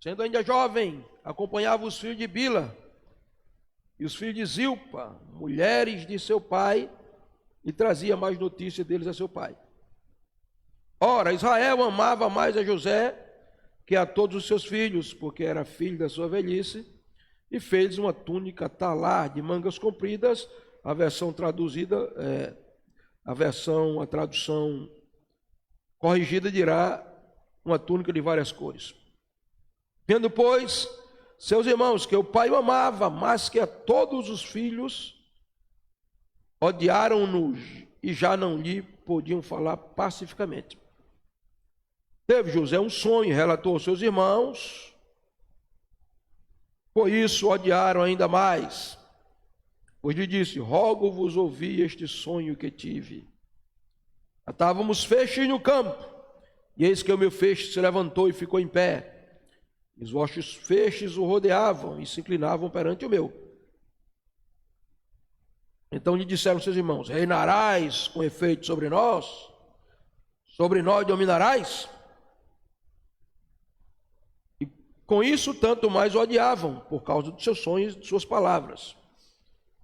sendo ainda jovem, acompanhava os filhos de Bila e os filhos de Zilpa, mulheres de seu pai, e trazia mais notícias deles a seu pai. Ora, Israel amava mais a José que a todos os seus filhos, porque era filho da sua velhice, e fez uma túnica talar de mangas compridas. A versão traduzida, a tradução corrigida dirá uma túnica de várias cores. Vendo, pois, seus irmãos que o pai o amava mais que a todos os filhos, odiaram-no e já não lhe podiam falar pacificamente. Teve José um sonho, relatou aos seus irmãos, por isso odiaram ainda mais. Pois lhe disse: rogo-vos ouvir este sonho que tive. Estávamos feixes no campo, e eis que o meu feixe se levantou e ficou em pé. E os vossos feixes o rodeavam e se inclinavam perante o meu. Então lhe disseram seus irmãos: reinarás com efeito sobre nós dominarás? E com isso tanto mais o odiavam, por causa dos seus sonhos e de suas palavras.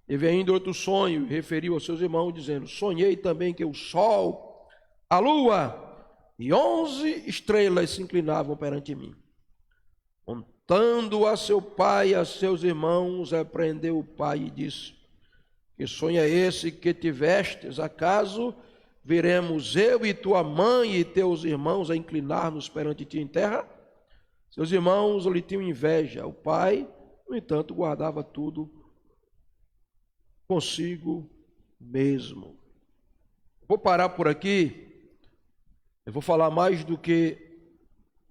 Teve ainda outro sonho, e referiu aos seus irmãos, dizendo: sonhei também que o sol, a lua e 11 estrelas se inclinavam perante mim. Contando a seu pai e a seus irmãos, repreendeu o pai e disse: que sonho é esse que tivestes? Acaso veremos eu e tua mãe e teus irmãos a inclinar-nos perante ti em terra? Seus irmãos lhe tinham inveja. O pai, no entanto, guardava tudo consigo mesmo. Vou parar por aqui. Eu vou falar mais do que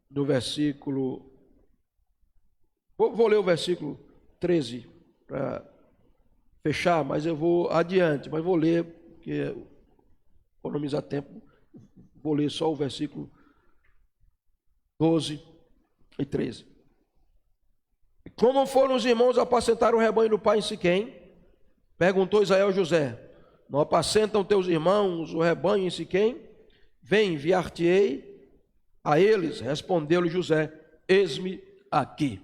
do versículo. Vou ler o versículo 13 para fechar, mas eu vou adiante, mas vou ler, porque economizar tempo, vou ler só o versículo 12 e 13. E como foram os irmãos apacentar o rebanho do pai em Siquém? Perguntou Israel a José: não apacentam teus irmãos o rebanho em Siquém? Vem, enviar-te-ei a eles. Respondeu-lhe José: eis-me aqui.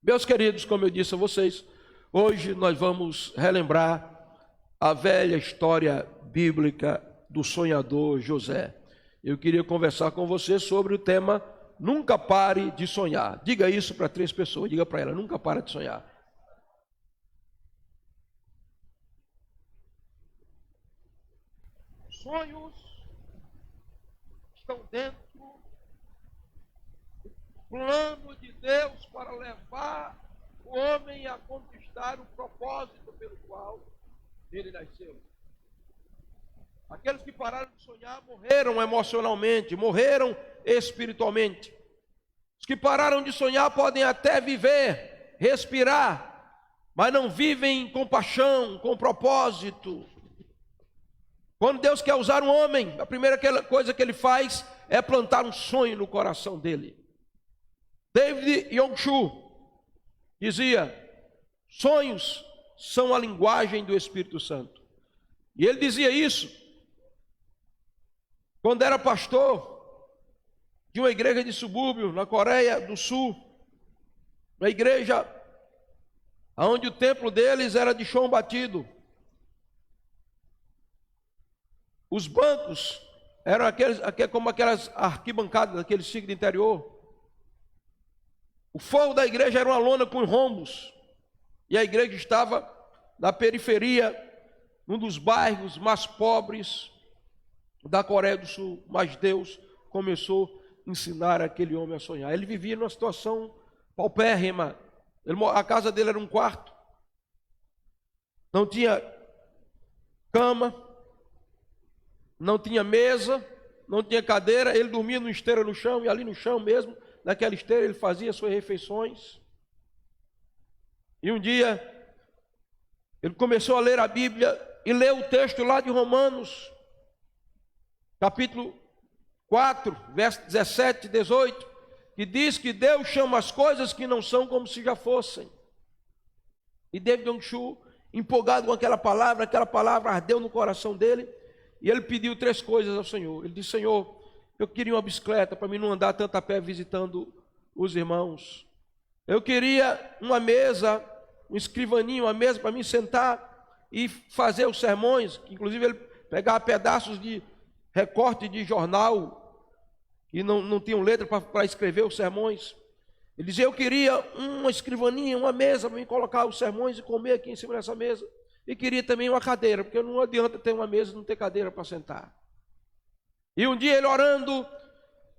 Meus queridos, como eu disse a vocês, hoje nós vamos relembrar a velha história bíblica do sonhador José. Eu queria conversar com você sobre o tema nunca pare de sonhar. Diga isso para 3 pessoas, diga para ela: nunca pare de sonhar. Sonhos estão dentro do plano de Deus para levar o homem a conquistar o propósito pelo qual ele nasceu. Aqueles que pararam de sonhar morreram emocionalmente, morreram espiritualmente. Os que pararam de sonhar podem até viver, respirar, mas não vivem com paixão, com propósito. Quando Deus quer usar um homem, a primeira coisa que ele faz é plantar um sonho no coração dele. David Yongshu dizia: sonhos são a linguagem do Espírito Santo. E ele dizia isso quando era pastor de uma igreja de subúrbio na Coreia do Sul, uma igreja onde o templo deles era de chão batido. Os bancos eram como aquelas arquibancadas daquele ciclo de interior. O forro da igreja era uma lona com rombos. E a igreja estava na periferia, num dos bairros mais pobres da Coreia do Sul. Mas Deus começou a ensinar aquele homem a sonhar. Ele vivia numa situação paupérrima. A casa dele era um quarto. Não tinha cama. Não tinha mesa, não tinha cadeira, ele dormia numa esteira no chão, e ali no chão mesmo, naquela esteira, ele fazia suas refeições. E um dia, ele começou a ler a Bíblia, e leu o texto lá de Romanos, capítulo 4, verso 17 e 18, que diz que Deus chama as coisas que não são como se já fossem. E David Yongshu, empolgado com aquela palavra ardeu no coração dele, e ele pediu 3 coisas ao Senhor. Ele disse: Senhor, eu queria uma bicicleta para mim não andar tanto a pé visitando os irmãos. Eu queria uma mesa, um escrivaninho, uma mesa para mim sentar e fazer os sermões, inclusive ele pegava pedaços de recorte de jornal, e não tinham letra para escrever os sermões. Ele dizia, eu queria uma escrivaninha, uma mesa para me colocar os sermões e comer aqui em cima dessa mesa. E queria também uma cadeira, porque não adianta ter uma mesa e não ter cadeira para sentar. E um dia ele orando,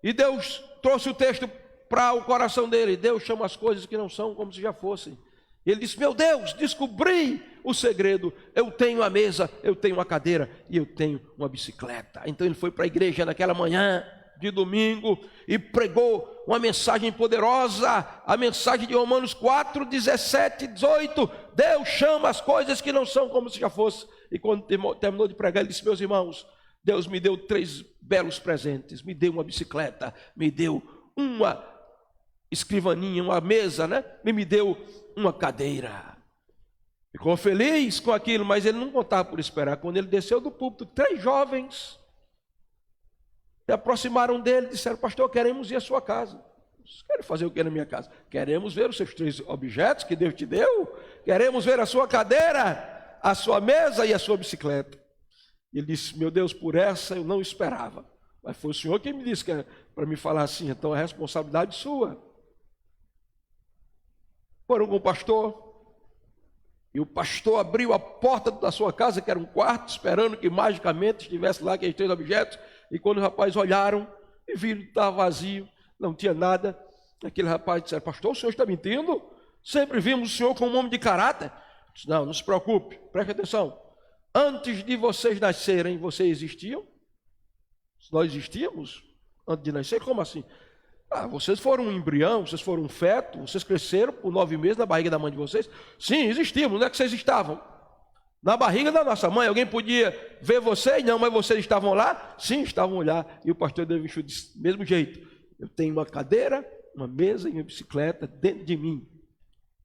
e Deus trouxe o texto para o coração dele. Deus chama as coisas que não são como se já fossem. Ele disse, meu Deus, descobri o segredo. Eu tenho a mesa, eu tenho uma cadeira e eu tenho uma bicicleta. Então ele foi para a igreja naquela manhã de domingo e pregou uma mensagem poderosa, a mensagem de Romanos 4, 17, 18. Deus chama as coisas que não são como se já fosse. E quando terminou de pregar, ele disse, meus irmãos, Deus me deu 3 belos presentes, me deu uma bicicleta, me deu uma escrivaninha, uma mesa, né? E me deu uma cadeira. Ficou feliz com aquilo, mas ele não contava por esperar. Quando ele desceu do púlpito, 3 jovens se aproximaram dele e disseram, pastor, queremos ir à sua casa. Vocês querem fazer o que na minha casa? Queremos ver os seus 3 objetos que Deus te deu. Queremos ver a sua cadeira, a sua mesa e a sua bicicleta. E ele disse, meu Deus, por essa eu não esperava. Mas foi o senhor quem me disse que era para me falar assim, então é responsabilidade sua. Foram com o pastor, e o pastor abriu a porta da sua casa, que era um quarto, esperando que magicamente estivesse lá aqueles 3 objetos. E quando os rapazes olharam e viram que estava vazio, não tinha nada, aquele rapaz disse, pastor, o senhor está mentindo? Sempre vimos o senhor como um homem de caráter. Disse, não se preocupe, preste atenção. Antes de vocês nascerem, vocês existiam? Nós existíamos antes de nascer? Como assim? Vocês foram um embrião, vocês foram um feto, vocês cresceram por 9 meses na barriga da mãe de vocês? Sim, existíamos. Onde é que vocês estavam? Na barriga da nossa mãe. Alguém podia ver vocês? Não, mas vocês estavam lá? Sim, estavam lá. E o pastor David disse, do mesmo jeito, eu tenho uma cadeira, uma mesa e uma bicicleta dentro de mim.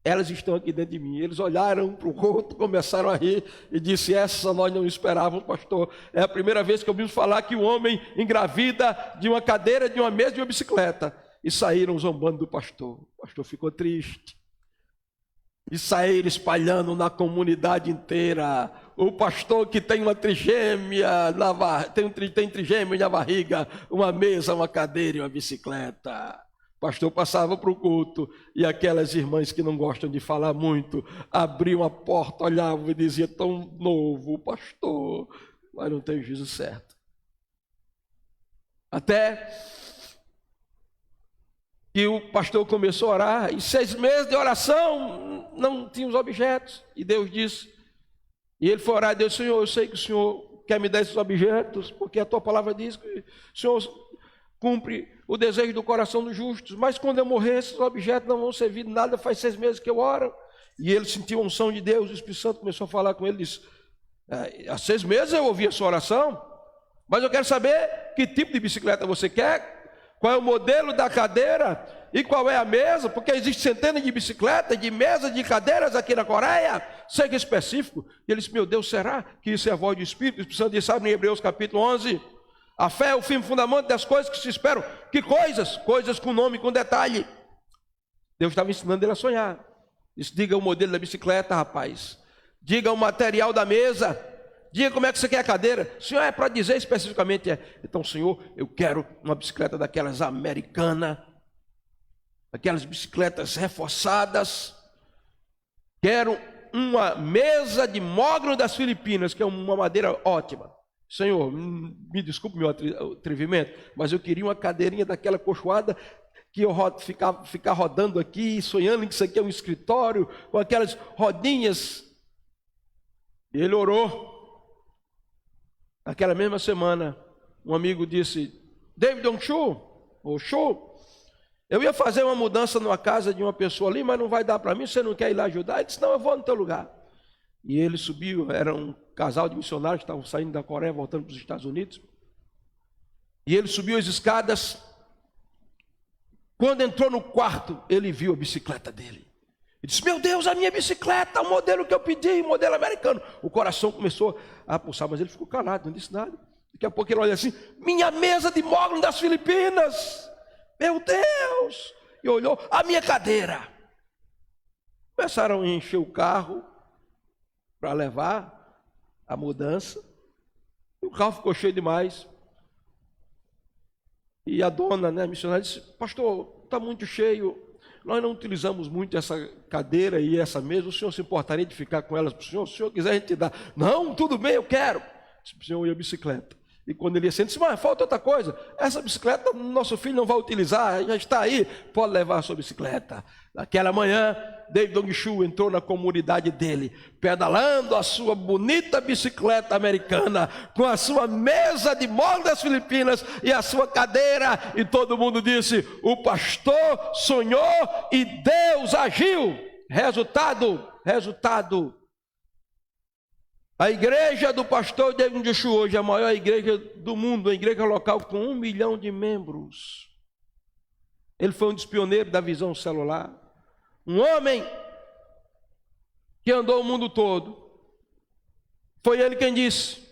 Elas estão aqui dentro de mim. Eles olharam para o outro, começaram a rir e disse, essa nós não esperávamos, pastor. É a primeira vez que ouvimos falar que o homem engravida de uma cadeira, de uma mesa e de uma bicicleta. E saíram zombando do pastor. O pastor ficou triste. E saíram espalhando na comunidade inteira. O pastor que tem uma trigêmea, tem trigêmeo na barriga, uma mesa, uma cadeira e uma bicicleta. O pastor passava para o culto e aquelas irmãs que não gostam de falar muito, abriam a porta, olhavam e diziam, tão novo, pastor, mas não tem o juízo certo. Até que o pastor começou a orar, e 6 meses de oração, não tinha os objetos. E Deus disse, e ele foi orar, Deus, Senhor, eu sei que o Senhor quer me dar esses objetos, porque a tua palavra diz que o Senhor cumpre o desejo do coração dos justos, mas quando eu morrer, esses objetos não vão servir de nada, faz 6 meses que eu oro. E ele sentiu a unção de Deus, o Espírito Santo começou a falar com ele, disse, há 6 meses eu ouvi a sua oração, mas eu quero saber que tipo de bicicleta você quer, qual é o modelo da cadeira e qual é a mesa, porque existe centenas de bicicletas, de mesas, de cadeiras aqui na Coreia, seja específico. E ele disse, meu Deus, será que isso é a voz do Espírito? O Espírito Santo diz, sabe em Hebreus capítulo 11, a fé é o firme fundamento das coisas que se esperam. Que coisas? Coisas com nome, com detalhe. Deus estava ensinando ele a sonhar. Disse, diga o modelo da bicicleta, rapaz. Diga o material da mesa. Diga como é que você quer a cadeira. Senhor, é para dizer especificamente. Então, Senhor, eu quero uma bicicleta daquelas americanas. Aquelas bicicletas reforçadas. Quero uma mesa de mogno das Filipinas, que é uma madeira ótima. Senhor, me desculpe meu atrevimento, mas eu queria uma cadeirinha daquela cochoada que eu ficar rodando aqui, sonhando que isso aqui é um escritório, com aquelas rodinhas. E ele orou. Naquela mesma semana, um amigo disse, David Show, eu ia fazer uma mudança numa casa de uma pessoa ali, mas não vai dar para mim, você não quer ir lá ajudar? Ele disse, não, eu vou no teu lugar. E ele subiu, era um casal de missionários que estavam saindo da Coreia, voltando para os Estados Unidos. E ele subiu as escadas. Quando entrou no quarto, ele viu a bicicleta dele. Ele disse, meu Deus, a minha bicicleta, o modelo que eu pedi, o modelo americano. O coração começou a pulsar, mas ele ficou calado, não disse nada. Daqui a pouco ele olha assim, minha mesa de mogno das Filipinas. Meu Deus! e olhou, a minha cadeira. Começaram a encher o carro para levar a mudança. E o carro ficou cheio demais. E a dona, né, a missionária, disse, pastor, está muito cheio, nós não utilizamos muito essa cadeira e essa mesa, o senhor se importaria de ficar com elas para o senhor? Se o senhor quiser, a gente dá. Não, tudo bem, eu quero. O senhor ia bicicleta. E quando ele ia sendo, disse, mas falta outra coisa, essa bicicleta nosso filho não vai utilizar, já está aí, pode levar a sua bicicleta. Naquela manhã, David Dong Shu entrou na comunidade dele, pedalando a sua bonita bicicleta americana, com a sua mesa de moda das Filipinas e a sua cadeira, e todo mundo disse, o pastor sonhou e Deus agiu. Resultado. A igreja do pastor David Dong Shu hoje é a maior igreja do mundo, a igreja local com 1 milhão de membros. Ele foi um dos pioneiros da visão celular. Um homem que andou o mundo todo. Foi ele quem disse,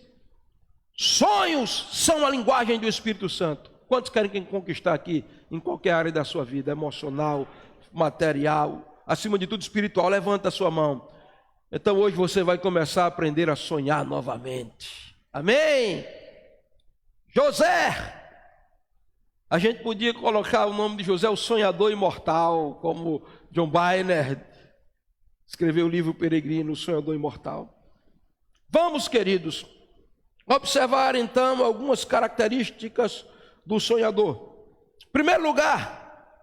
sonhos são a linguagem do Espírito Santo. Quantos querem conquistar aqui, em qualquer área da sua vida, emocional, material, acima de tudo espiritual? Levanta a sua mão. Então hoje você vai começar a aprender a sonhar novamente. Amém? José. A gente podia colocar o nome de José, o sonhador imortal, como John Byner escreveu o livro Peregrino, o sonhador imortal. Vamos, queridos, observar então algumas características do sonhador. Em primeiro lugar,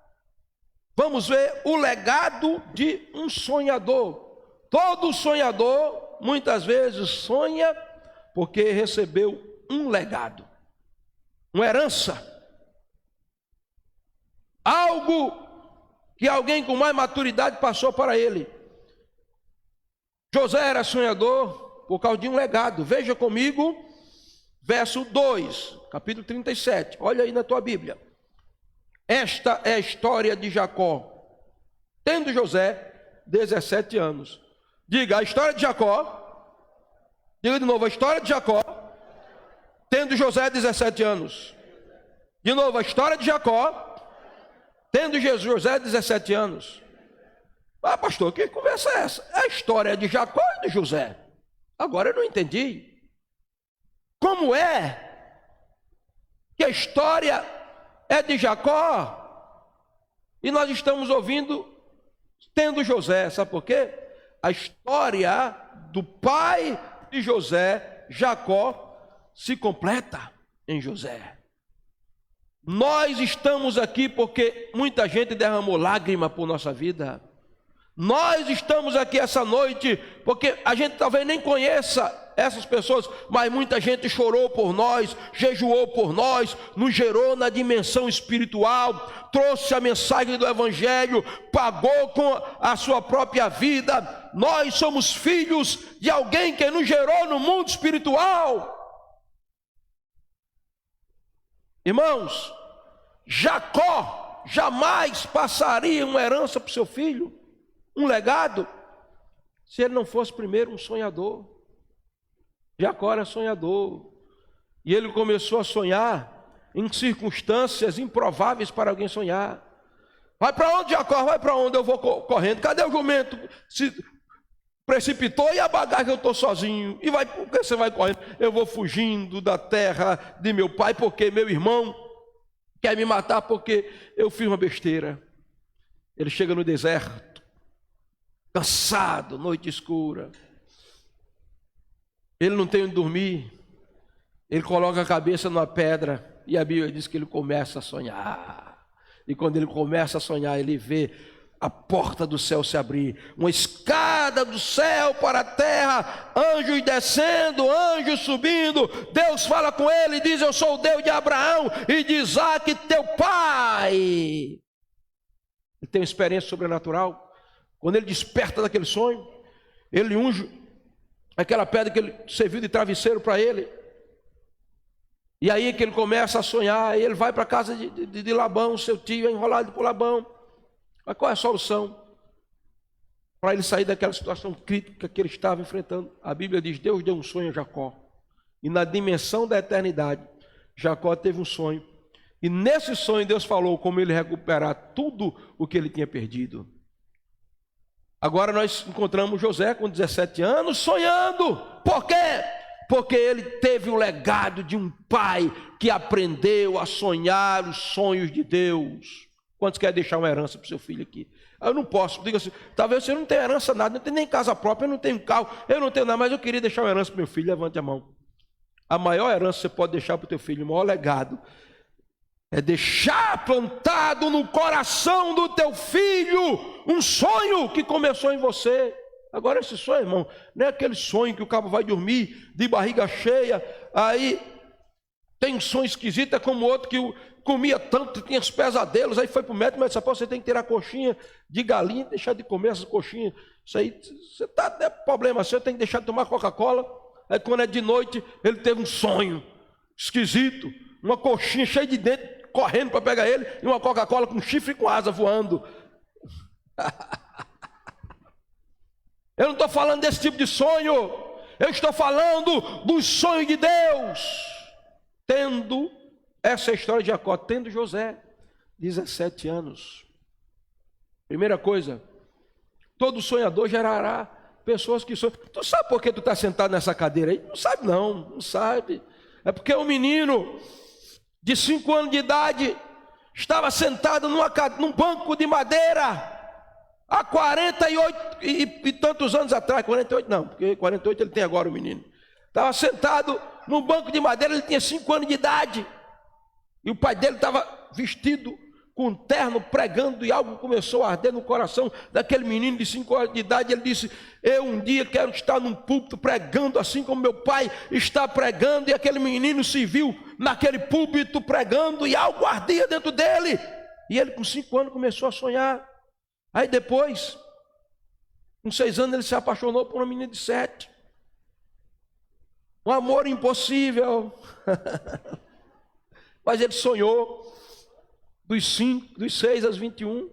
vamos ver o legado de um sonhador. Todo sonhador, muitas vezes, sonha porque recebeu um legado, uma herança, algo que alguém com mais maturidade passou para ele. José era sonhador por causa de um legado. Veja comigo, verso 2, capítulo 37, olha aí na tua Bíblia. Esta é a história de Jacó, tendo José 17 anos. Diga, a história de Jacó. Diga de novo, a história de Jacó, tendo José 17 anos. De novo, a história de Jacó, tendo José 17 anos. Ah, pastor, que conversa é essa? É a história de Jacó e de José. Agora eu não entendi. Como é que a história é de Jacó e nós estamos ouvindo tendo José? Sabe por quê? A história do pai de José, Jacó, se completa em José. Nós estamos aqui porque muita gente derramou lágrima por nossa vida. Nós estamos aqui essa noite porque a gente talvez nem conheça essas pessoas, mas muita gente chorou por nós, jejuou por nós, nos gerou na dimensão espiritual, trouxe a mensagem do Evangelho, pagou com a sua própria vida. Nós somos filhos de alguém que nos gerou no mundo espiritual. Irmãos, Jacó jamais passaria uma herança para o seu filho, um legado, se ele não fosse primeiro um sonhador. Jacó era sonhador, e ele começou a sonhar em circunstâncias improváveis para alguém sonhar. Vai para onde, Jacó? Vai para onde? Eu vou correndo. Cadê o jumento? Se precipitou e a bagagem, eu estou sozinho. E vai, por que você vai correndo? Eu vou fugindo da terra de meu pai, porque meu irmão quer me matar, porque eu fiz uma besteira. Ele chega no deserto, cansado, noite escura. Ele não tem onde dormir. Ele coloca a cabeça numa pedra e a Bíblia diz que ele começa a sonhar. E quando ele começa a sonhar, ele vê a porta do céu se abrir, uma escada do céu para a terra, anjos descendo, anjos subindo. Deus fala com ele e diz: eu sou o Deus de Abraão e de Isaac, teu pai. Ele tem uma experiência sobrenatural. Quando ele desperta daquele sonho, ele unge aquela pedra que ele serviu de travesseiro para ele. E aí que ele começa a sonhar, e ele vai para a casa de Labão, seu tio, enrolado por Labão. Mas qual é a solução para ele sair daquela situação crítica que ele estava enfrentando? A Bíblia diz: Deus deu um sonho a Jacó, e na dimensão da eternidade, Jacó teve um sonho E nesse sonho Deus falou como ele recuperar tudo o que ele tinha perdido. Agora nós encontramos José com 17 anos sonhando. Por quê? Porque ele teve o legado de um pai que aprendeu a sonhar os sonhos de Deus. Quantos querem deixar uma herança para o seu filho aqui? Eu não posso, diga assim, talvez você não tenha herança nada, não tem nem casa própria, eu não tenho carro, eu não tenho nada, mas eu queria deixar uma herança para o meu filho. Levante a mão. A maior herança que você pode deixar para o teu filho, o maior legado, é deixar plantado no coração do teu filho um sonho que começou em você. Agora esse sonho, irmão, não é aquele sonho que o cabo vai dormir de barriga cheia, aí tem um sonho esquisito, é como outro que comia tanto, tinha os pesadelos, aí foi para o médico, mas você tem que tirar a coxinha de galinha, deixar de comer essas coxinhas, isso aí, você está, é problema, você tem que deixar de tomar Coca-Cola. Aí quando é de noite, ele teve um sonho esquisito, uma coxinha cheia de dente, correndo para pegar ele, e uma Coca-Cola com chifre e com asa voando. Eu não estou falando desse tipo de sonho, eu estou falando dos sonhos de Deus. Tendo essa história de Jacó, tendo José, 17 anos. Primeira coisa, todo sonhador gerará pessoas que sonham. Tu sabe por que tu está sentado nessa cadeira aí? Não sabe não, não sabe. É porque um menino de 5 anos de idade estava sentado num banco de madeira há 48 e tantos anos atrás. 48 não, porque 48 ele tem agora, o menino. Estava sentado num banco de madeira, ele tinha 5 anos de idade. E o pai dele estava vestido com um terno, pregando, e algo começou a arder no coração daquele menino de 5 anos de idade. Ele disse: eu um dia quero estar num púlpito pregando assim como meu pai está pregando. E aquele menino se viu naquele púlpito pregando, e algo ardia dentro dele. E ele com 5 anos começou a sonhar. Aí depois, com 6 anos, ele se apaixonou por uma menina de 7. Um amor impossível. Mas ele sonhou dos 6 aos 21.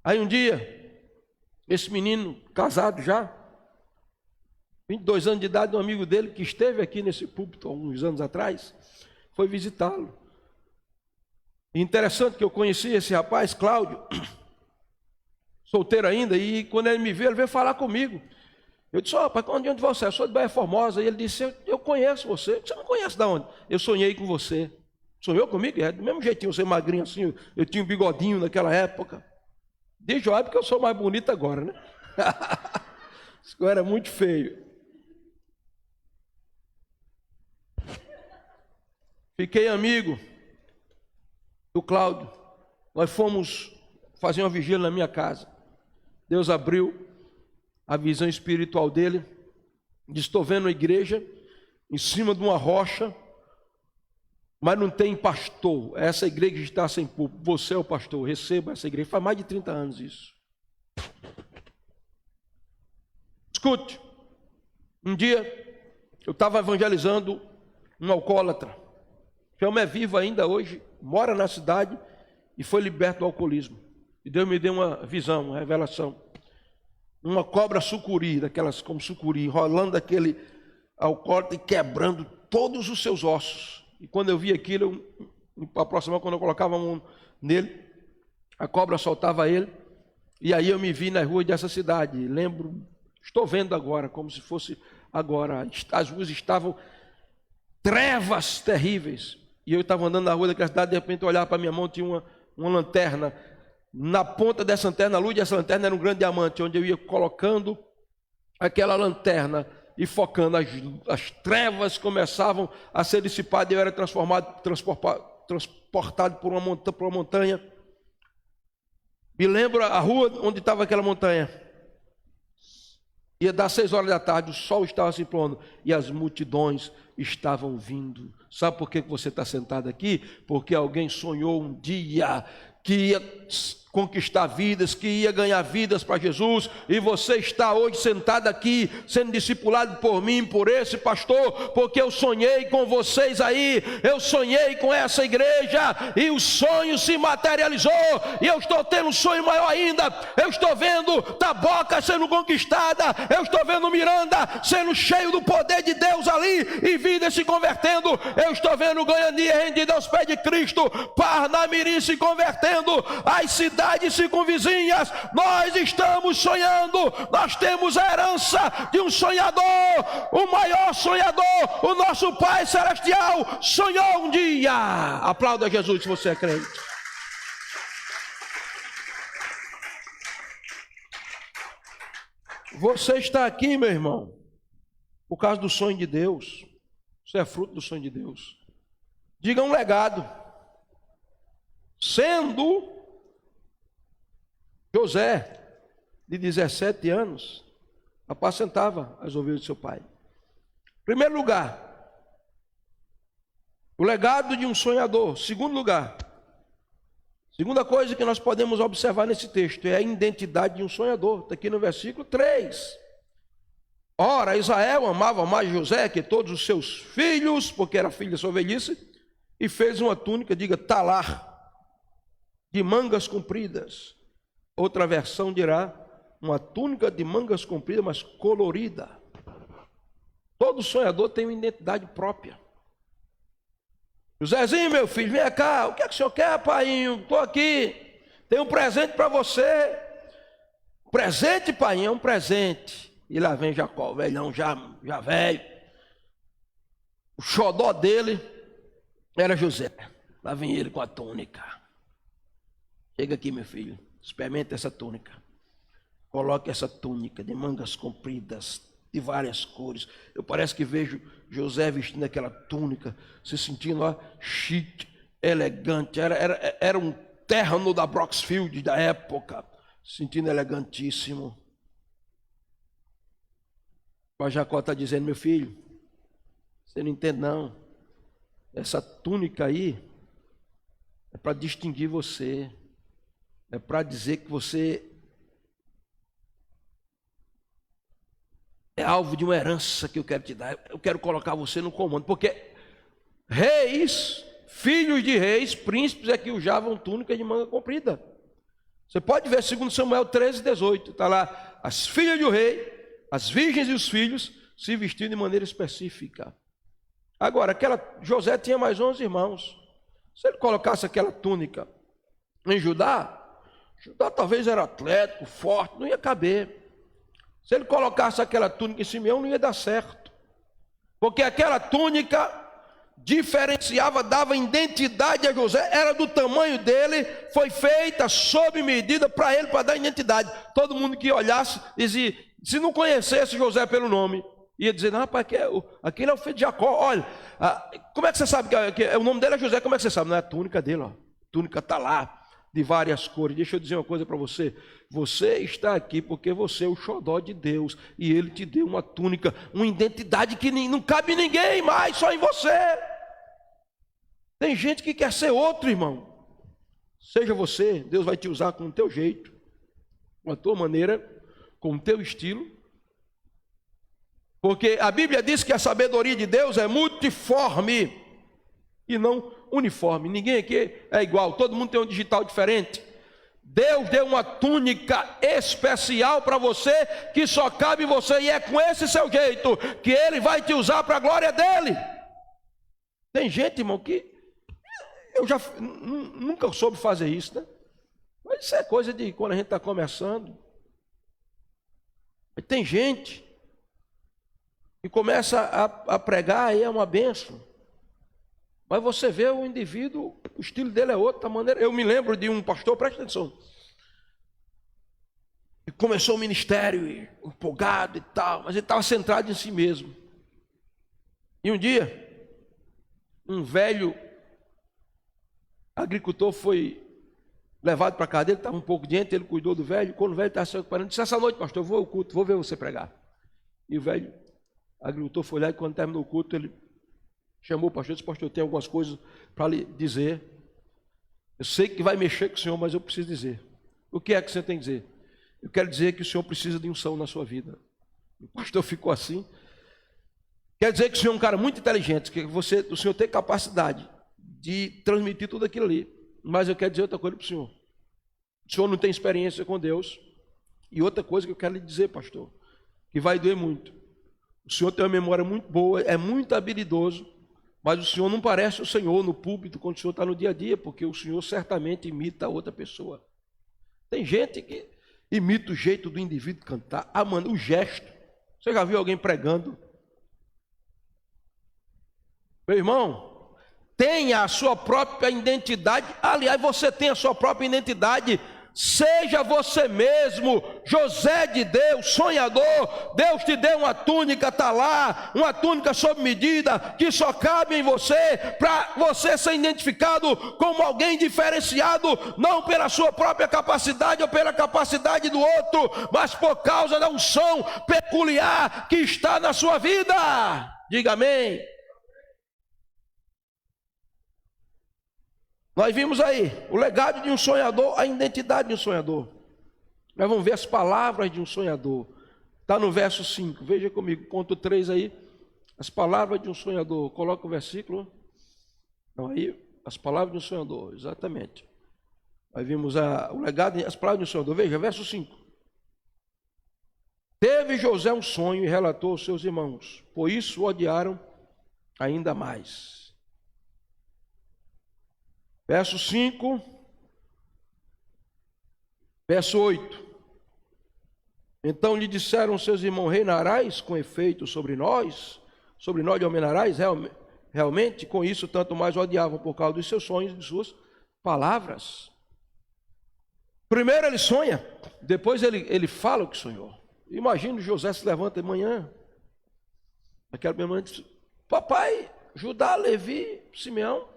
Aí um dia, esse menino, casado já, 22 anos de idade, um amigo dele que esteve aqui nesse púlpito há uns anos atrás, foi visitá-lo. Interessante que eu conheci esse rapaz, Cláudio, solteiro ainda, e quando ele me viu, ele veio falar comigo. Eu disse: ó, rapaz, onde você é? Eu sou de Baía Formosa. E ele disse: eu conheço você. Você não conhece de onde? Eu sonhei com você. Sonhou comigo? É do mesmo jeitinho, você magrinho assim, eu tinha um bigodinho naquela época. De joia, porque eu sou mais bonito agora, né? Isso agora é muito feio. Fiquei amigo do Cláudio. Nós fomos fazer uma vigília na minha casa. Deus abriu a visão espiritual dele. Disse: estou vendo a igreja em cima de uma rocha, mas não tem pastor. Essa igreja está sem púlpito. Você é o pastor, receba essa igreja. Faz mais de 30 anos isso. Escute, um dia eu estava evangelizando um alcoólatra. Que homem é vivo ainda hoje, mora na cidade e foi liberto do alcoolismo. E Deus me deu uma visão, uma revelação. Uma cobra sucuri, daquelas como sucuri, enrolando aquele alcoólatra e quebrando todos os seus ossos. E quando eu vi aquilo, eu me aproximava, quando eu colocava a mão nele, a cobra soltava ele. E aí eu me vi nas ruas dessa cidade. Lembro, estou vendo agora, como se fosse agora. As ruas estavam trevas terríveis. E eu estava andando na rua daquela cidade, de repente eu olhava para a minha mão, tinha uma lanterna. Na ponta dessa lanterna, a luz dessa lanterna era um grande diamante, onde eu ia colocando aquela lanterna e focando. As trevas começavam a ser dissipadas e eu era transportado por uma montanha. Me lembro a rua onde estava aquela montanha. Ia dar 6 horas da tarde, o sol estava se pondo e as multidões estavam vindo. Sabe por que você está sentado aqui? Porque alguém sonhou um dia que ia conquistar vidas, que ia ganhar vidas para Jesus, e você está hoje sentado aqui, sendo discipulado por mim, por esse pastor, porque eu sonhei com vocês aí, eu sonhei com essa igreja, e o sonho se materializou, e eu estou tendo um sonho maior ainda, eu estou vendo Taboca sendo conquistada, eu estou vendo Miranda sendo cheio do poder de Deus ali, e vidas se convertendo, eu estou vendo Goiânia rendida aos pés de Cristo, Parnamirim se convertendo, as cidades circunvizinhas, nós estamos sonhando, nós temos a herança de um sonhador, o maior sonhador, o nosso Pai Celestial sonhou um dia. Aplauda Jesus se você é crente. Você está aqui, meu irmão, por causa do sonho de Deus. Isso é fruto do sonho de Deus. Diga um legado. Sendo José, de 17 anos, apacentava as ovelhas de seu pai. Em primeiro lugar, o legado de um sonhador. Segundo lugar, segunda coisa que nós podemos observar nesse texto é a identidade de um sonhador. Está aqui no versículo 3. Ora, Israel amava mais José que todos os seus filhos, porque era filho da sua velhice, e fez uma túnica, diga, talar, de mangas compridas. Outra versão dirá, uma túnica de mangas compridas, mas colorida. Todo sonhador tem uma identidade própria. Josézinho, meu filho, vem cá, o que é que o senhor quer, painho? Estou aqui, tenho um presente para você. Presente, painho, é um presente. E lá vem Jacó, velhão, já velho. O xodó dele era José. Lá vem ele com a túnica. Chega aqui, meu filho. Experimente essa túnica. Coloque essa túnica de mangas compridas, de várias cores. Eu parece que vejo José vestindo aquela túnica, se sentindo lá chique, elegante. Era um terno da Broxfield da época, se sentindo elegantíssimo. Mas Jacó está dizendo, meu filho, você não entende não. Essa túnica aí é para distinguir você. É para dizer que você é alvo de uma herança que eu quero te dar. Eu quero colocar você no comando. Porque reis, filhos de reis, príncipes é que usavam túnica de manga comprida. Você pode ver 2 Samuel 13, 18. Está lá, as filhas do rei, as virgens e os filhos se vestiam de maneira específica. Agora, José tinha mais 11 irmãos. Se ele colocasse aquela túnica em Judá talvez era atlético, forte, não ia caber. Se ele colocasse aquela túnica em Simeão, não ia dar certo. Porque aquela túnica diferenciava, dava identidade a José, era do tamanho dele, foi feita sob medida para ele, para dar identidade. Todo mundo que olhasse, dizia, se não conhecesse José pelo nome, ia dizer, não, rapaz, aquele é o filho de Jacó, olha, como é que você sabe que o nome dele é José, como é que você sabe? Não é a túnica dele, ó. A túnica está lá, de várias cores. Deixa eu dizer uma coisa para você, você está aqui porque você é o xodó de Deus, e Ele te deu uma túnica, uma identidade que não cabe em ninguém mais, só em você. Tem gente que quer ser outro, irmão. Seja você, Deus vai te usar com o teu jeito, com a tua maneira, com o teu estilo, porque a Bíblia diz que a sabedoria de Deus é multiforme e não uniforme. Ninguém aqui é igual, todo mundo tem um digital diferente. Deus deu uma túnica especial para você, que só cabe em você, e é com esse seu jeito que Ele vai te usar para a glória dEle. Tem gente, irmão, que eu já nunca soube fazer isso, né? Mas isso é coisa de quando a gente está começando. Mas tem gente que começa a pregar e é uma bênção. Mas você vê o indivíduo, o estilo dele é outro, a maneira. Eu me lembro de um pastor, presta atenção, que começou o ministério empolgado e tal, mas ele estava centrado em si mesmo. E um dia, um velho agricultor foi levado para a casa dele, estava um pouco diante, ele cuidou do velho. Quando o velho estava se recuperando, disse: essa noite, pastor, eu vou ao culto, vou ver você pregar. E o velho agricultor foi lá, e quando terminou o culto, ele chamou o pastor e disse: pastor, eu tenho algumas coisas para lhe dizer. Eu sei que vai mexer com o senhor, mas eu preciso dizer. O que é que você tem que dizer? Eu quero dizer que o senhor precisa de unção na sua vida. O pastor ficou assim. Quer dizer que o senhor é um cara muito inteligente, que o senhor tem capacidade de transmitir tudo aquilo ali. Mas eu quero dizer outra coisa para o senhor. O senhor não tem experiência com Deus. E outra coisa que eu quero lhe dizer, pastor, que vai doer muito. O senhor tem uma memória muito boa, é muito habilidoso, mas o senhor não parece o senhor no púlpito quando o senhor está no dia a dia, porque o senhor certamente imita outra pessoa. Tem gente que imita o jeito do indivíduo cantar, o gesto. Você já viu alguém pregando? Meu irmão, tenha a sua própria identidade. Aliás, você tem a sua própria identidade. Seja você mesmo, José de Deus, sonhador. Deus te deu uma túnica, está lá, uma túnica sob medida, que só cabe em você, para você ser identificado como alguém diferenciado, não pela sua própria capacidade ou pela capacidade do outro, mas por causa da unção peculiar que está na sua vida. Diga amém. Nós vimos aí o legado de um sonhador, a identidade de um sonhador. Nós vamos ver as palavras de um sonhador. Está no verso 5, veja comigo, ponto 3 aí. As palavras de um sonhador, coloca o versículo. Não, aí, as palavras de um sonhador, exatamente. Nós vimos o legado, as palavras de um sonhador, veja, verso 5. Teve José um sonho e relatou aos seus irmãos, por isso o odiaram ainda mais. Verso 5, verso 8. Então lhe disseram seus irmãos, reinarás com efeito sobre nós dominarás realmente? Com isso tanto mais odiavam por causa dos seus sonhos e de suas palavras. Primeiro ele sonha, depois ele fala o que sonhou. Imagina José se levanta de manhã, aquela minha mãe diz, papai, Judá, Levi, Simeão,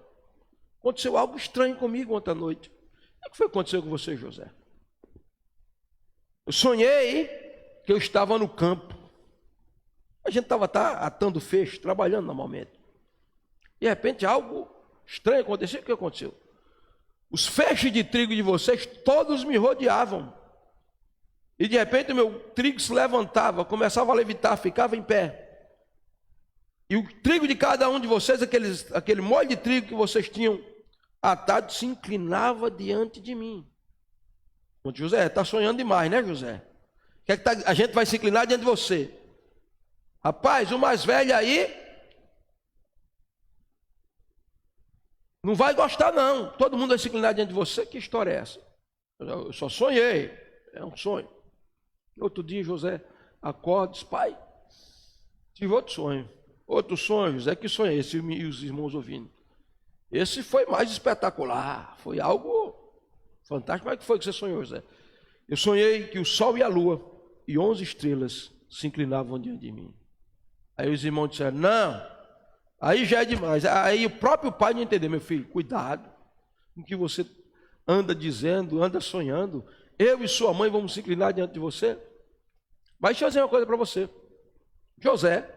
aconteceu algo estranho comigo ontem à noite. O que foi que aconteceu com você, José? Eu sonhei que eu estava no campo. A gente estava atando feixe, trabalhando normalmente. De repente algo estranho aconteceu. O que aconteceu? Os feixes de trigo de vocês todos me rodeavam. E de repente o meu trigo se levantava, começava a levitar, ficava em pé. E o trigo de cada um de vocês, aquele molho de trigo que vocês tinham atado, se inclinava diante de mim. José, está sonhando demais, né, José? A gente vai se inclinar diante de você. Rapaz, o mais velho aí não vai gostar não. Todo mundo vai se inclinar diante de você. Que história é essa? Eu só sonhei. É um sonho. Outro dia, José acorda e diz, pai, tive outro sonho. Outro sonho, José, que sonho é esse? E os irmãos ouvindo. Esse foi mais espetacular. Foi algo fantástico. Como é que foi que você sonhou, José? Eu sonhei que o sol e a lua e 11 estrelas se inclinavam diante de mim. Aí os irmãos disseram, não, aí já é demais. Aí o próprio pai não entendeu, meu filho, cuidado com o que você anda dizendo, anda sonhando. Eu e sua mãe vamos se inclinar diante de você. Mas deixa eu dizer uma coisa para você. José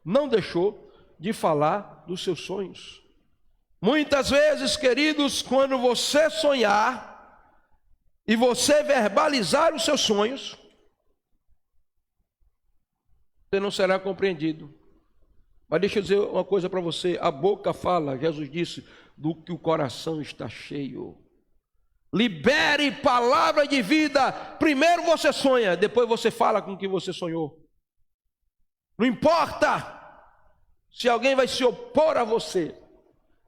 não deixou de falar dos seus sonhos. Muitas vezes, queridos, quando você sonhar e você verbalizar os seus sonhos, você não será compreendido. Mas deixa eu dizer uma coisa para você, a boca fala, Jesus disse, do que o coração está cheio. Libere palavra de vida. Primeiro você sonha, depois você fala com o que você sonhou. Não importa se alguém vai se opor a você,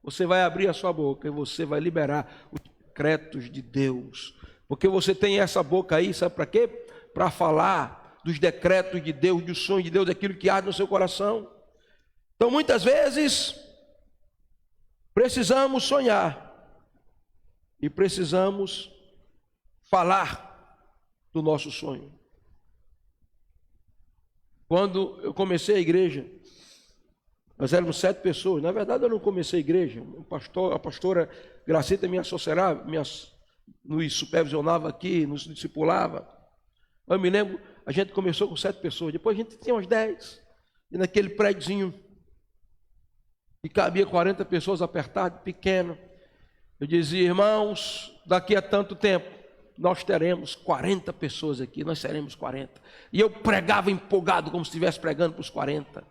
você vai abrir a sua boca e você vai liberar os decretos de Deus. Porque você tem essa boca aí, sabe para quê? Para falar dos decretos de Deus, dos sonhos de Deus, daquilo que arde no seu coração. Então muitas vezes precisamos sonhar e precisamos falar do nosso sonho. Quando eu comecei a igreja, nós éramos 7 pessoas. Na verdade, eu não comecei a igreja. A pastora Gracita me assessorava, nos supervisionava aqui, nos discipulava. Eu me lembro, a gente começou com 7 pessoas. Depois a gente tinha uns 10. E naquele prédiozinho, que cabia 40 pessoas apertado, pequeno. Eu dizia, irmãos, daqui a tanto tempo, nós teremos 40 pessoas aqui, nós seremos 40. E eu pregava empolgado, como se estivesse pregando para os 40.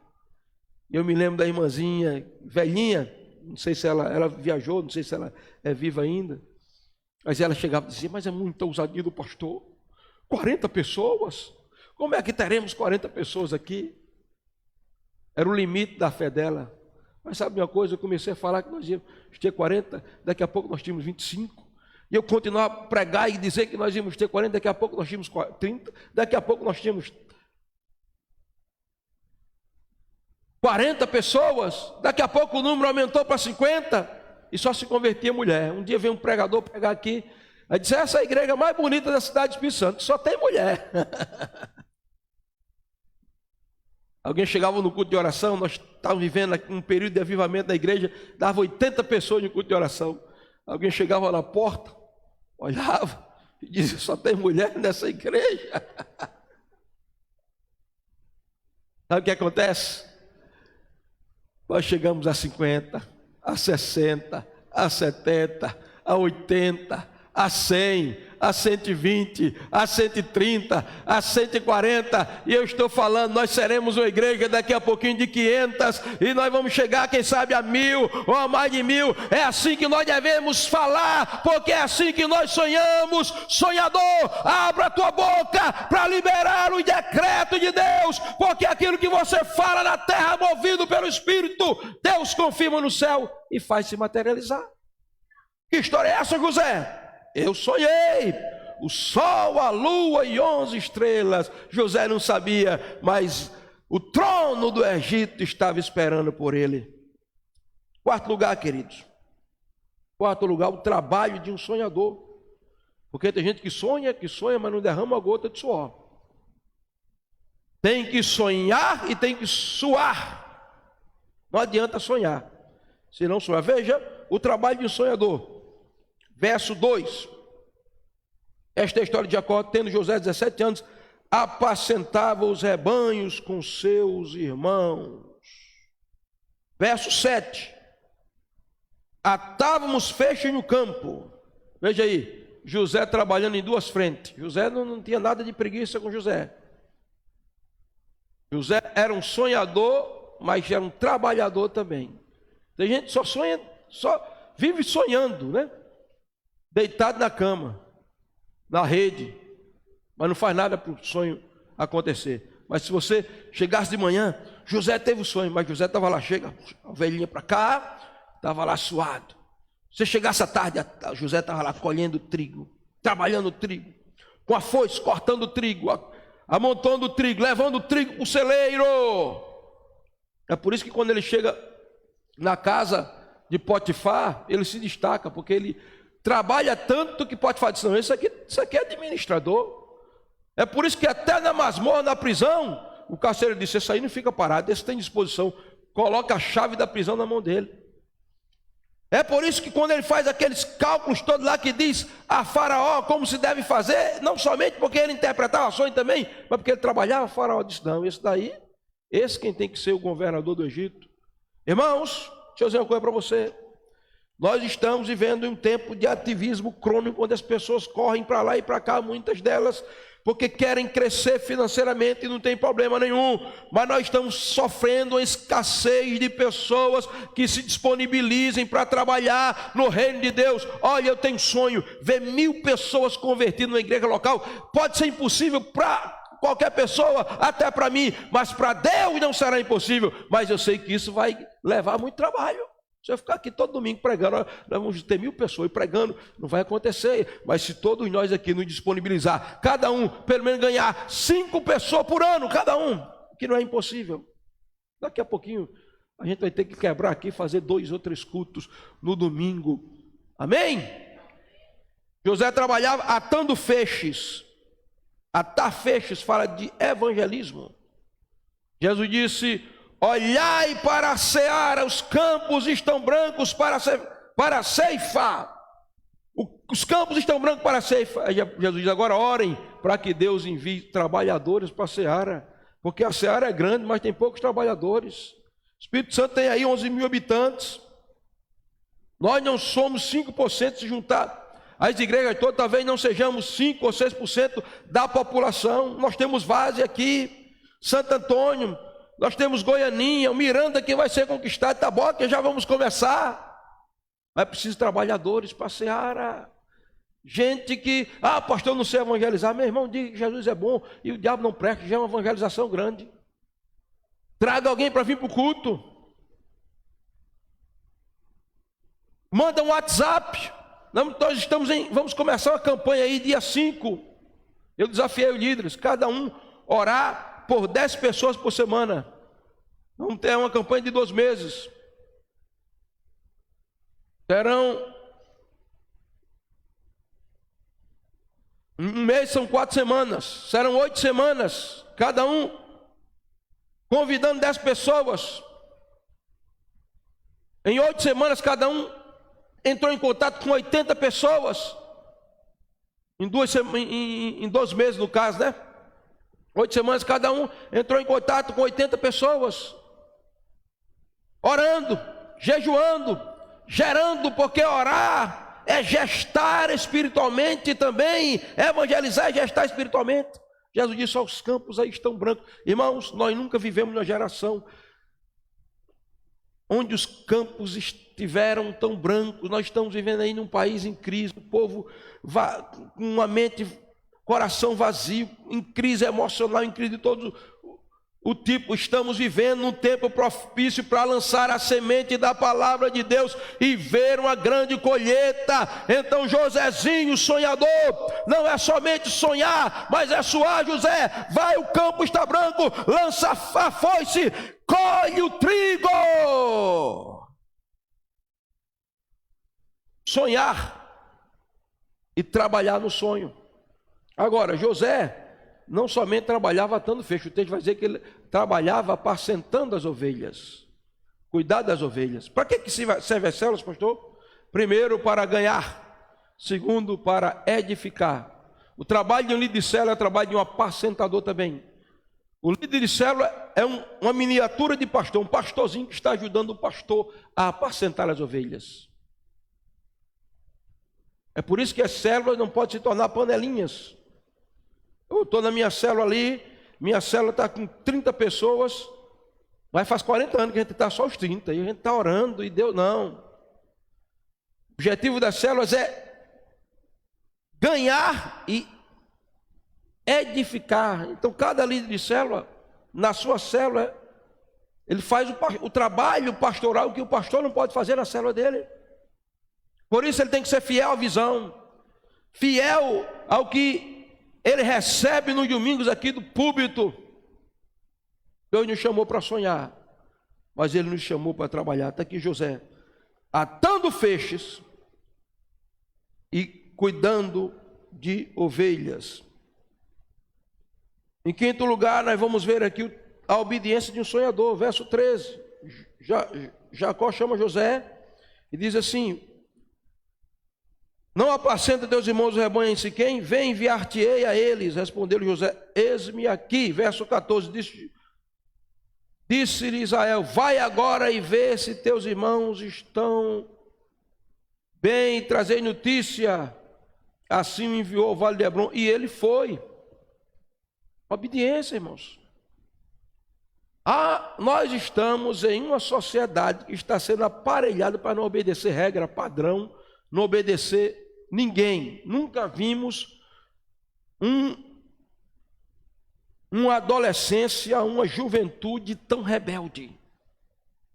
Eu me lembro da irmãzinha, velhinha, não sei se ela viajou, não sei se ela é viva ainda, mas ela chegava e dizia, mas é muita ousadia do pastor, 40 pessoas, como é que teremos 40 pessoas aqui? Era o limite da fé dela. Mas sabe uma coisa, eu comecei a falar que nós íamos ter 40, daqui a pouco nós tínhamos 25, e eu continuava a pregar e dizer que nós íamos ter 40, daqui a pouco nós tínhamos 30, daqui a pouco nós tínhamos 40 pessoas, daqui a pouco o número aumentou para 50, e só se convertia mulher. Um dia veio um pregador pregar aqui, aí disse, essa é a igreja mais bonita da cidade de Espírito Santo, só tem mulher. Alguém chegava no culto de oração, nós estávamos vivendo um período de avivamento da igreja, dava 80 pessoas no culto de oração. Alguém chegava na porta, olhava e dizia, só tem mulher nessa igreja. Sabe o que acontece? Nós chegamos a 50, a 60, a 70, a 80, a 100, a 120, a 130, a 140, e eu estou falando, nós seremos uma igreja daqui a pouquinho de 500, e nós vamos chegar, quem sabe, a 1000, ou a mais de 1000, é assim que nós devemos falar, porque é assim que nós sonhamos. Sonhador, abra a tua boca para liberar o decreto de Deus, porque aquilo que você fala na terra, movido pelo Espírito, Deus confirma no céu e faz se materializar. Que história é essa, José? Eu sonhei, o sol, a lua e 11 estrelas. José não sabia, mas o trono do Egito estava esperando por ele. Quarto lugar, queridos. Quarto lugar, o trabalho de um sonhador. Porque tem gente que sonha, mas não derrama uma gota de suor. Tem que sonhar e tem que suar. Não adianta sonhar, se não sonhar. Veja o trabalho de um sonhador. Verso 2, esta é a história de Jacó, tendo José 17 anos, apacentava os rebanhos com seus irmãos. Verso 7, atávamos feixes no campo. Veja aí, José trabalhando em duas frentes. José não tinha nada de preguiça com José. José era um sonhador, mas era um trabalhador também. Tem gente que só sonha, só vive sonhando, né? Deitado na cama, na rede, mas não faz nada para o sonho acontecer. Mas se você chegasse de manhã, José teve o sonho, mas José estava lá, chega, a ovelhinha para cá, estava lá suado. Se chegasse à tarde, José estava lá colhendo trigo, trabalhando o trigo, com a foice, cortando o trigo, amontando o trigo, levando o trigo para o celeiro. É por isso que quando ele chega na casa de Potifar, ele se destaca, porque ele trabalha tanto que Potifar diz, não, isso aqui é administrador. É por isso que até na masmorra, na prisão, o carcereiro disse, esse aí não fica parado, esse tem disposição, coloca a chave da prisão na mão dele. É por isso que quando ele faz aqueles cálculos todos lá que diz a Faraó como se deve fazer, não somente porque ele interpretava sonho também, mas porque ele trabalhava, o Faraó disse, não, esse quem tem que ser o governador do Egito. Irmãos, deixa eu dizer uma coisa para você. Nós estamos vivendo um tempo de ativismo crônico, onde as pessoas correm para lá e para cá, muitas delas, porque querem crescer financeiramente e não tem problema nenhum, mas nós estamos sofrendo uma escassez de pessoas que se disponibilizem para trabalhar no reino de Deus. Olha, eu tenho sonho, ver 1000 pessoas convertidas na igreja local, pode ser impossível para qualquer pessoa, até para mim, mas para Deus não será impossível, mas eu sei que isso vai levar muito trabalho. Se eu ficar aqui todo domingo pregando, nós vamos ter 1000 pessoas pregando, não vai acontecer. Mas se todos nós aqui nos disponibilizar, cada um pelo menos ganhar 5 pessoas por ano, cada um, que não é impossível. Daqui a pouquinho a gente vai ter que quebrar aqui, fazer 2 ou 3 cultos no domingo. Amém? José trabalhava atando feixes. Atar feixes fala de evangelismo. Jesus disse, olhai para a seara, os campos estão brancos para a ceifa. Os campos estão brancos para a ceifa. Jesus diz, agora orem para que Deus envie trabalhadores para a seara. Porque a seara é grande, mas tem poucos trabalhadores. O Espírito Santo tem aí 11.000 habitantes. Nós não somos 5% se juntar as igrejas todas, talvez não sejamos 5 ou 6% da população. Nós temos Várzea aqui, Santo Antônio, nós temos Goianinha, o Miranda que vai ser conquistado, tá bom, que já vamos começar. Mas é preciso trabalhadores para a seara. Gente que, pastor, eu não sei evangelizar. Meu irmão, diga que Jesus é bom e o diabo não presta, já é uma evangelização grande. Traga alguém para vir para o culto. Manda um WhatsApp. Nós vamos começar uma campanha aí dia 5. Eu desafiei os líderes, cada um orar por 10 pessoas por semana. Vamos ter uma campanha de 2 meses. Serão um mês, são 4 semanas. Serão 8 semanas, cada um convidando 10 pessoas. Em 8 semanas, cada um entrou em contato com 80 pessoas. Em 2 meses, no caso, né? 8 semanas, cada um entrou em contato com 80 pessoas. Orando, jejuando, gerando, porque orar é gestar espiritualmente também. Evangelizar é gestar espiritualmente. Jesus disse: os campos aí estão brancos. Irmãos, nós nunca vivemos numa geração onde os campos estiveram tão brancos. Nós estamos vivendo aí num país em crise, o povo com uma mente, coração vazio, em crise emocional, em crise de todo o tipo. Estamos vivendo num tempo propício para lançar a semente da palavra de Deus e ver uma grande colheita. Então Josézinho, sonhador, não é somente sonhar, mas é suar. José, vai, o campo está branco, lança a foice, colhe o trigo. Sonhar e trabalhar no sonho. Agora, José não somente trabalhava atando feixe, o texto vai dizer que ele trabalhava apacentando as ovelhas, cuidar das ovelhas. Para que serve as células, pastor? Primeiro, para ganhar. Segundo, para edificar. O trabalho de um líder de célula é o trabalho de um apacentador também. O líder de célula é uma miniatura de pastor, um pastorzinho que está ajudando o pastor a apacentar as ovelhas. É por isso que as células não podem se tornar panelinhas. Eu estou na minha célula ali, minha célula está com 30 pessoas, mas faz 40 anos que a gente está só os 30, e a gente está orando, e Deus não. O objetivo das células é ganhar e edificar. Então cada líder de célula, na sua célula, ele faz o trabalho pastoral que o pastor não pode fazer na célula dele. Por isso ele tem que ser fiel à visão, fiel ao que ele recebe nos domingos aqui do púlpito. Deus nos chamou para sonhar, mas ele nos chamou para trabalhar. Está aqui José, atando feixes e cuidando de ovelhas. Em quinto lugar, nós vamos ver aqui a obediência de um sonhador. Verso 13, Jacó chama José e diz assim: não apacenta teus irmãos o rebanho em Siquém? Vem, enviar-te-ei a eles. Respondeu-lhe José: eis-me aqui. Verso 14, disse-lhe Israel: vai agora e vê se teus irmãos estão bem, e trazei notícia. Assim o enviou ao vale de Hebrom, e ele foi. Obediência, irmãos. Nós estamos em uma sociedade que está sendo aparelhada para não obedecer regra, padrão, não obedecer ninguém. Nunca vimos uma adolescência, uma juventude tão rebelde.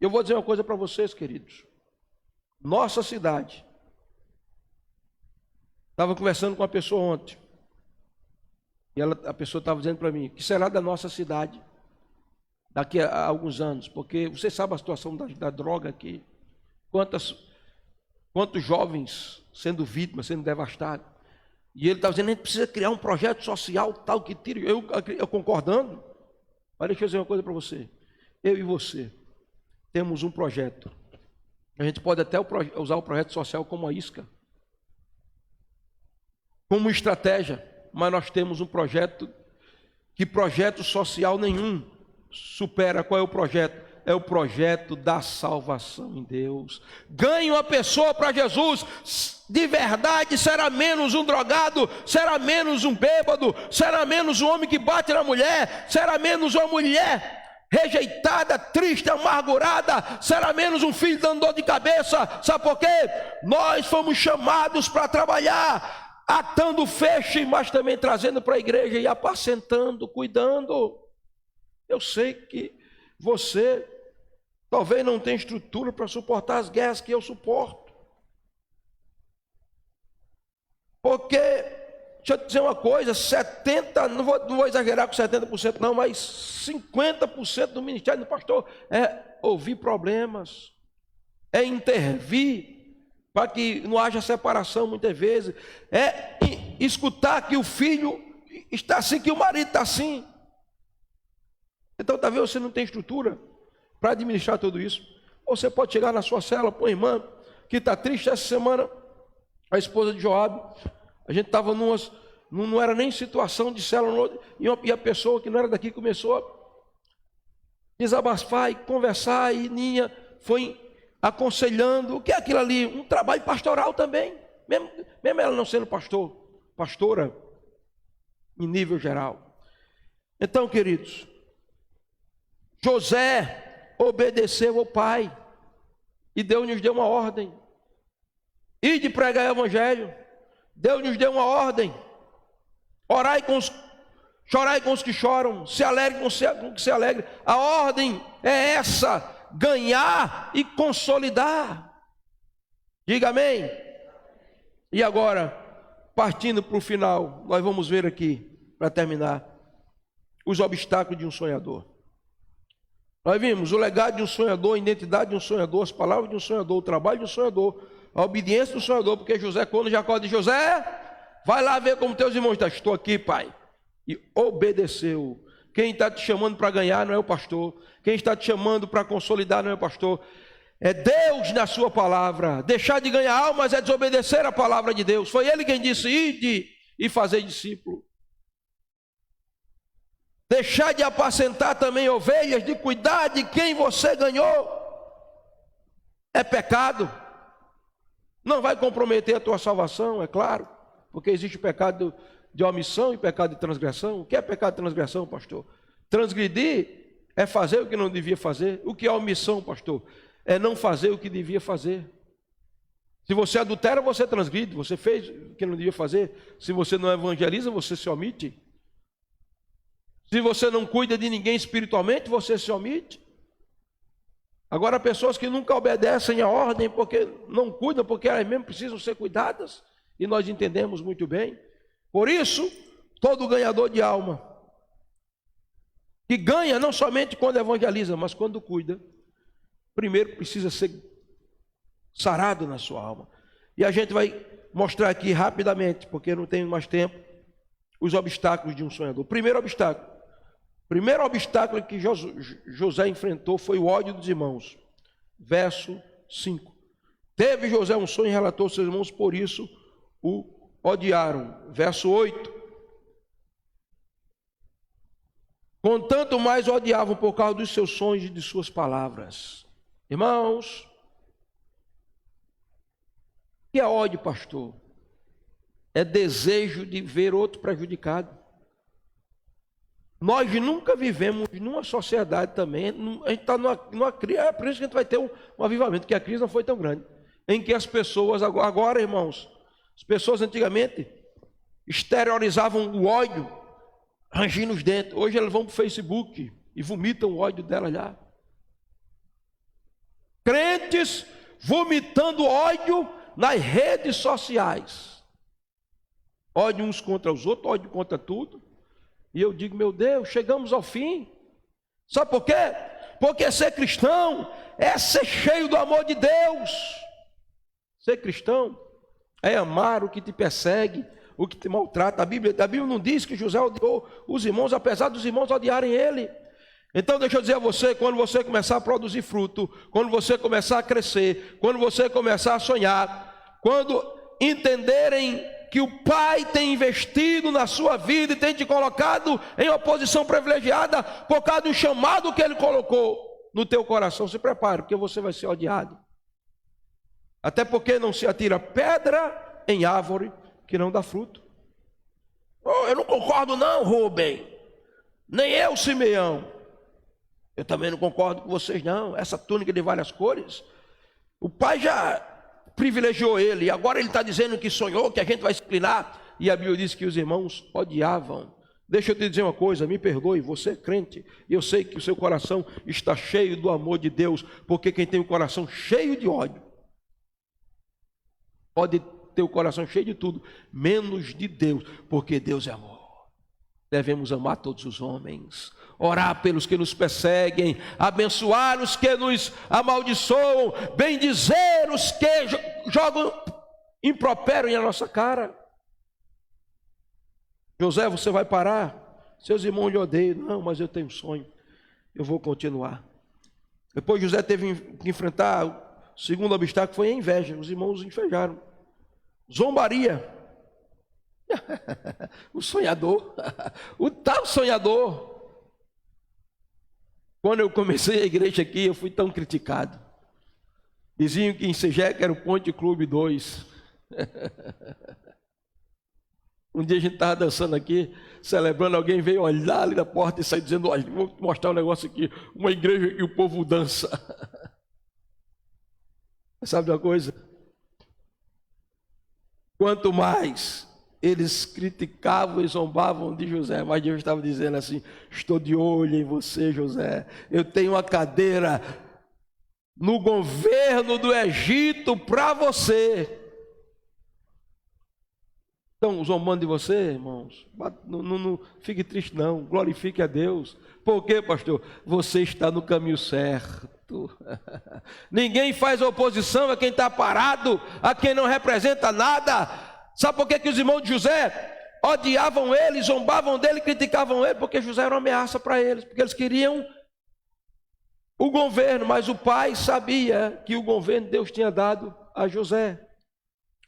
Eu vou dizer uma coisa para vocês, queridos. Nossa cidade. Estava conversando com uma pessoa ontem. E a pessoa estava dizendo para mim: o que será da nossa cidade daqui a alguns anos? Porque você sabe a situação da droga aqui. Quantos jovens sendo vítimas, sendo devastados. E ele estava dizendo: a gente precisa criar um projeto social tal que tire. Eu concordando. Mas deixa eu dizer uma coisa para você. Eu e você temos um projeto. A gente pode até usar o projeto social como uma isca, como estratégia. Mas nós temos um projeto que projeto social nenhum supera. Qual é o projeto? É o projeto da salvação em Deus. Ganhe uma pessoa para Jesus, de verdade será menos um drogado, será menos um bêbado, será menos um homem que bate na mulher, será menos uma mulher rejeitada, triste, amargurada, será menos um filho dando dor de cabeça. Sabe por quê? Nós fomos chamados para trabalhar, atando feixe, mas também trazendo para a igreja e apacentando, cuidando. Eu sei que você talvez não tenha estrutura para suportar as guerras que eu suporto. Porque, deixa eu te dizer uma coisa, 70%, não vou exagerar com 70% não, mas 50% do ministério do pastor é ouvir problemas, é intervir para que não haja separação muitas vezes, é escutar que o filho está assim, que o marido está assim. Então talvez você não tenha estrutura para administrar tudo isso. Ou você pode chegar na sua cela, pô, irmã, que está triste essa semana, a esposa de Joabe, a gente estava não era nem situação de célula, e a pessoa que não era daqui começou a desabafar e conversar, e Ninha foi aconselhando. O que é aquilo ali? Um trabalho pastoral também, mesmo ela não sendo pastora em nível geral. Então, queridos, José obedeceu ao pai, e Deus nos deu uma ordem: ide pregar o evangelho. Deus nos deu uma ordem: chorai com os que choram, se alegre com os que se alegrem. A ordem é essa: ganhar e consolidar. Diga amém. E agora, partindo para o final, nós vamos ver aqui, para terminar, os obstáculos de um sonhador. Nós vimos o legado de um sonhador, a identidade de um sonhador, as palavras de um sonhador, o trabalho de um sonhador, a obediência do sonhador, porque José, quando Jacó disse: José, vai lá ver como teus irmãos estão. Estou aqui, pai. E obedeceu. Quem está te chamando para ganhar não é o pastor. Quem está te chamando para consolidar não é o pastor. É Deus na sua palavra. Deixar de ganhar almas é desobedecer a palavra de Deus. Foi Ele quem disse: ide e fazer discípulo. Deixar de apacentar também ovelhas, de cuidar de quem você ganhou, é pecado. Não vai comprometer a tua salvação, é claro, porque existe o pecado de omissão e pecado de transgressão. O que é pecado de transgressão, pastor? Transgredir é fazer o que não devia fazer. O que é omissão, pastor? É não fazer o que devia fazer. Se você adultera, você transgride, você fez o que não devia fazer. Se você não evangeliza, você se omite. Se você não cuida de ninguém espiritualmente, você se omite. Agora, pessoas que nunca obedecem à ordem porque não cuidam, porque elas mesmo precisam ser cuidadas, e nós entendemos muito bem. Por isso, todo ganhador de alma, que ganha não somente quando evangeliza, mas quando cuida, primeiro precisa ser sarado na sua alma. E a gente vai mostrar aqui rapidamente, porque não tenho mais tempo, os obstáculos de um sonhador. Primeiro obstáculo que José enfrentou foi o ódio dos irmãos. Verso 5. Teve José um sonho e relatou aos seus irmãos, por isso o odiaram. Verso 8. Contanto mais o odiavam por causa dos seus sonhos e de suas palavras. Irmãos, o que é ódio, pastor? É desejo de ver outro prejudicado. Nós nunca vivemos numa sociedade também, a gente está numa crise, é por isso que a gente vai ter um avivamento, porque a crise não foi tão grande, em que as pessoas, agora irmãos, as pessoas antigamente exteriorizavam o ódio, rangindo os dentes. Hoje elas vão para o Facebook e vomitam o ódio delas lá. Crentes vomitando ódio nas redes sociais. Ódio uns contra os outros, ódio contra tudo. E eu digo, meu Deus, chegamos ao fim. Sabe por quê? Porque ser cristão é ser cheio do amor de Deus. Ser cristão é amar o que te persegue, o que te maltrata. A Bíblia não diz que José odiou os irmãos, apesar dos irmãos odiarem ele. Então deixa eu dizer a você, quando você começar a produzir fruto, quando você começar a crescer, quando você começar a sonhar, quando entenderem que o Pai tem investido na sua vida e tem te colocado em uma posição privilegiada por causa do chamado que Ele colocou no teu coração, se prepare, porque você vai ser odiado. Até porque não se atira pedra em árvore que não dá fruto. Oh, eu não concordo não, Rubem. Nem eu, Simeão. Eu também não concordo com vocês não. Essa túnica de várias cores. O pai já privilegiou ele. E agora ele está dizendo que sonhou, que a gente vai se inclinar. E a Bíblia diz que os irmãos odiavam. Deixa eu te dizer uma coisa, me perdoe, você é crente. E eu sei que o seu coração está cheio do amor de Deus. Porque quem tem o coração cheio de ódio, pode ter o coração cheio de tudo, menos de Deus, porque Deus é amor. Devemos amar todos os homens, orar pelos que nos perseguem, abençoar os que nos amaldiçoam, bendizer os que jogam impropério na nossa cara. José, você vai parar? Seus irmãos lhe odeiam. Não, mas eu tenho um sonho, eu vou continuar. Depois José teve que enfrentar o segundo obstáculo, foi a inveja. Os irmãos invejaram. Zombaria. O sonhador, o tal sonhador. Quando eu comecei a igreja aqui, eu fui tão criticado. Diziam que em Sejeca era o Ponte Clube 2. Um dia a gente estava dançando aqui, celebrando, alguém veio olhar ali na porta e saiu dizendo: olha, vou te mostrar um negócio aqui, uma igreja que o povo dança. Sabe uma coisa? Quanto mais eles criticavam e zombavam de José, mas Deus estava dizendo assim: estou de olho em você, José. Eu tenho uma cadeira no governo do Egito para você. Estão zombando de você, irmãos? Não fique triste não, glorifique a Deus. Por quê, pastor? Você está no caminho certo. Ninguém faz oposição a quem está parado, a quem não representa nada. Sabe por que os irmãos de José odiavam ele, zombavam dele, criticavam ele? Porque José era uma ameaça para eles, porque eles queriam o governo, mas o pai sabia que o governo Deus tinha dado a José.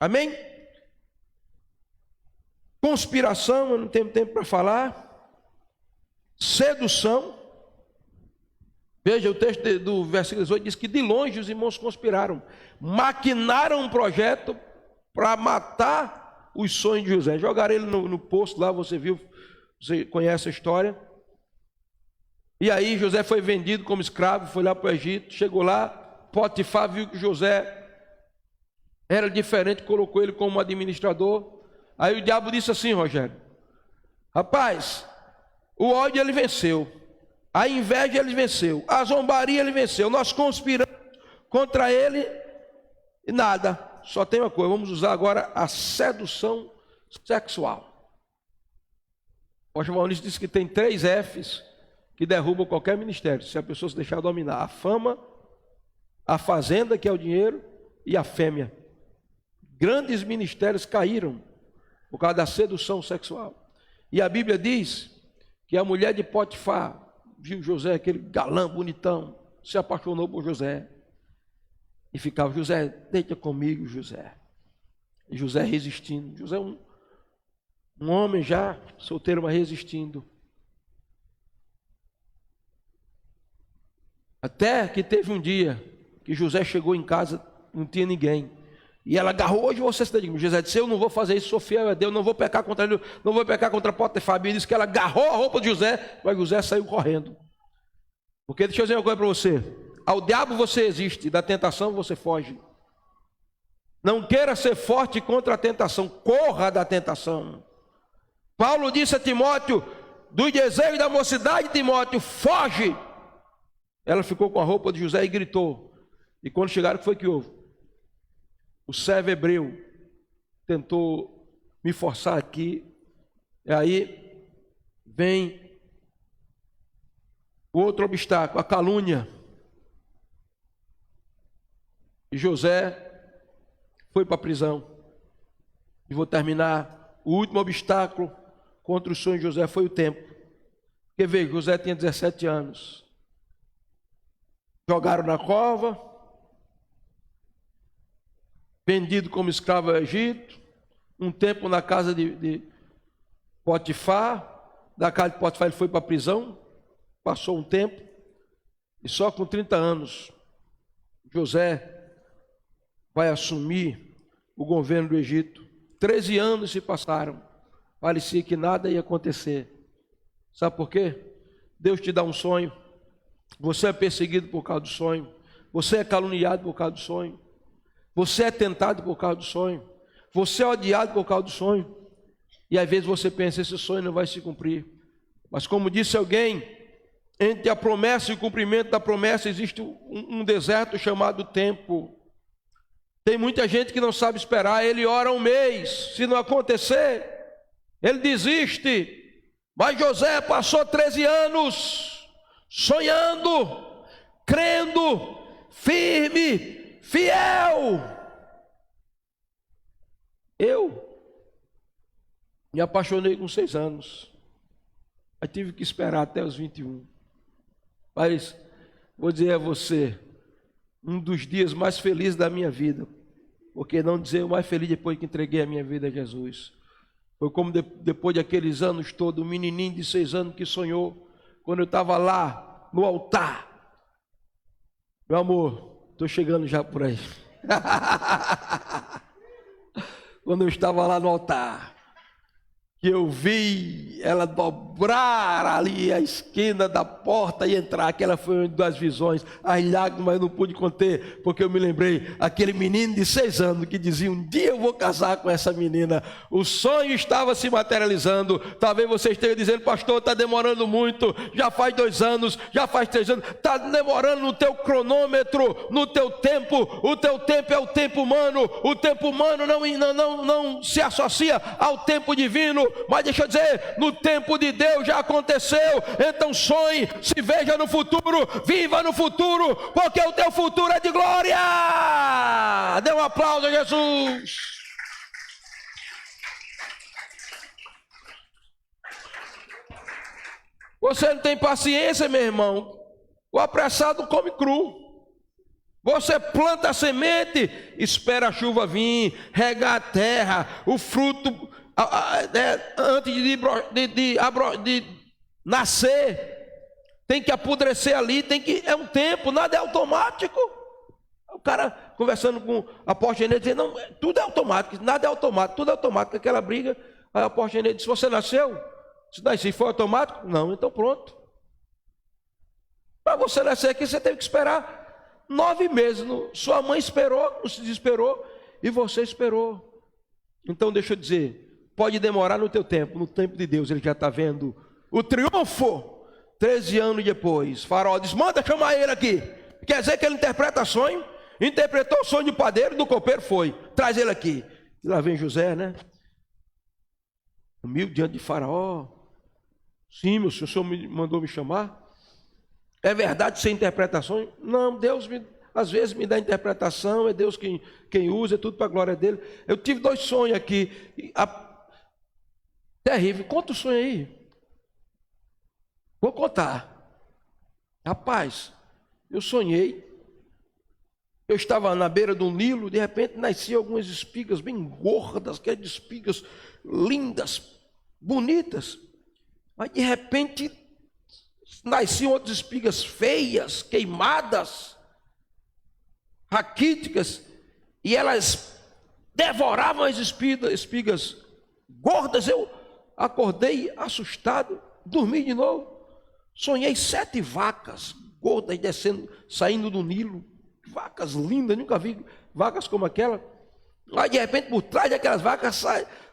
Amém? Conspiração, eu não tenho tempo para falar. Sedução. Veja, o texto do versículo 18 diz que de longe os irmãos conspiraram, maquinaram um projeto para matar os sonhos de José. Jogaram ele no poço lá, você viu, você conhece a história. E aí José foi vendido como escravo, foi lá para o Egito, chegou lá, Potifar viu que José era diferente, colocou ele como administrador. Aí o diabo disse assim: Rogério, rapaz, o ódio ele venceu, a inveja ele venceu, a zombaria ele venceu, nós conspiramos contra ele e nada, só tem uma coisa, vamos usar agora a sedução sexual. O Maurício disse que tem 3 Fs que derrubam qualquer ministério, se a pessoa se deixar dominar: a fama, a fazenda, que é o dinheiro, e a fêmea. Grandes ministérios caíram por causa da sedução sexual. E a Bíblia diz que a mulher de Potifar viu José, aquele galã bonitão, se apaixonou por José e ficava: José, deita comigo, José. E José resistindo. José é um homem já solteiro, mas resistindo. Até que teve um dia que José chegou em casa, não tinha ninguém. E ela agarrou: hoje você se dedica. José disse: eu não vou fazer isso, sou fiel a Deus, não vou pecar contra ele, não vou pecar contra Potifar. A Bíblia diz que ela agarrou a roupa de José, mas José saiu correndo. Porque deixa eu dizer uma coisa para você: ao diabo você existe, da tentação você foge. Não queira ser forte contra a tentação, corra da tentação. Paulo disse a Timóteo: do desejo da mocidade, Timóteo, foge. Ela ficou com a roupa de José e gritou. E quando chegaram, o que foi que houve? O servo hebreu tentou me forçar aqui, e aí vem o outro obstáculo, a calúnia. E José foi para a prisão. E vou terminar. O último obstáculo contra o sonho de José foi o tempo. Porque veja, José tinha 17 anos. Jogaram na cova, vendido como escravo ao Egito, um tempo na casa de Potifar. Da casa de Potifar ele foi para a prisão, passou um tempo, e só com 30 anos José vai assumir o governo do Egito. 13 anos se passaram. Parecia que nada ia acontecer. Sabe por quê? Deus te dá um sonho. Você é perseguido por causa do sonho. Você é caluniado por causa do sonho. Você é tentado por causa do sonho. Você é odiado por causa do sonho. E às vezes você pensa, esse sonho não vai se cumprir. Mas como disse alguém, entre a promessa e o cumprimento da promessa existe um deserto chamado tempo. Tem muita gente que não sabe esperar, ele ora um mês, se não acontecer, ele desiste. Mas José passou 13 anos sonhando, crendo, firme, fiel. Eu me apaixonei com 6 anos, aí tive que esperar até os 21. Mas vou dizer a você, um dos dias mais felizes da minha vida, porque não dizer o mais feliz depois que entreguei a minha vida a Jesus. Foi como depois daqueles anos todos, um menininho de 6 anos que sonhou, quando eu estava lá no altar. Meu amor, estou chegando já por aí. Quando eu estava lá no altar, que eu vi ela dobrar ali a esquina da porta e entrar, aquela foi uma das visões, as lágrimas eu não pude conter, porque eu me lembrei, aquele menino de 6 anos que dizia, um dia eu vou casar com essa menina, o sonho estava se materializando. Talvez você esteja dizendo, pastor, está demorando muito, já faz 2 anos, já faz 3 anos, está demorando no teu cronômetro, no teu tempo, o teu tempo é o tempo humano, o tempo humano não se associa ao tempo divino. Mas deixa eu dizer, no tempo de Deus já aconteceu. Então sonhe, se veja no futuro, viva no futuro, porque o teu futuro é de glória. Dê um aplauso a Jesus. Você não tem paciência, meu irmão, o apressado come cru. Você planta a semente, espera a chuva vir, rega a terra, o fruto antes de nascer, tem que apodrecer ali, é um tempo, nada é automático. O cara conversando com a apóstolo Genê, dizendo, não, tudo é automático, nada é automático, tudo é automático. Aquela briga, a apóstolo Genê disse, você nasceu? Se nasci, foi automático? Não, então pronto. Para você nascer aqui, você teve que esperar 9 meses. Sua mãe esperou, não se desesperou, e você esperou. Então deixa eu dizer, pode demorar no teu tempo, no tempo de Deus, ele já está vendo o triunfo. 13 anos depois, Faraó diz, manda chamar ele aqui. Quer dizer que ele interpreta sonho? Interpretou o sonho do padeiro, do copeiro, foi. Traz ele aqui. E lá vem José, né? Humilde diante de Faraó. Sim, meu senhor, o senhor mandou me chamar? É verdade sem interpretação? Não, Deus às vezes me dá interpretação, é Deus quem usa, é tudo para a glória dele. Eu tive 2 sonhos aqui. Terrível, conta o sonho aí. Vou contar. Rapaz, eu sonhei. Eu estava na beira do Nilo, de repente nasciam algumas espigas bem gordas, aquelas espigas lindas, bonitas. Mas de repente nasciam outras espigas feias, queimadas, raquíticas, e elas devoravam as espigas gordas. Eu acordei assustado, dormi de novo. Sonhei 7 vacas gordas descendo, saindo do Nilo, vacas lindas, nunca vi vacas como aquela. Aí de repente por trás daquelas vacas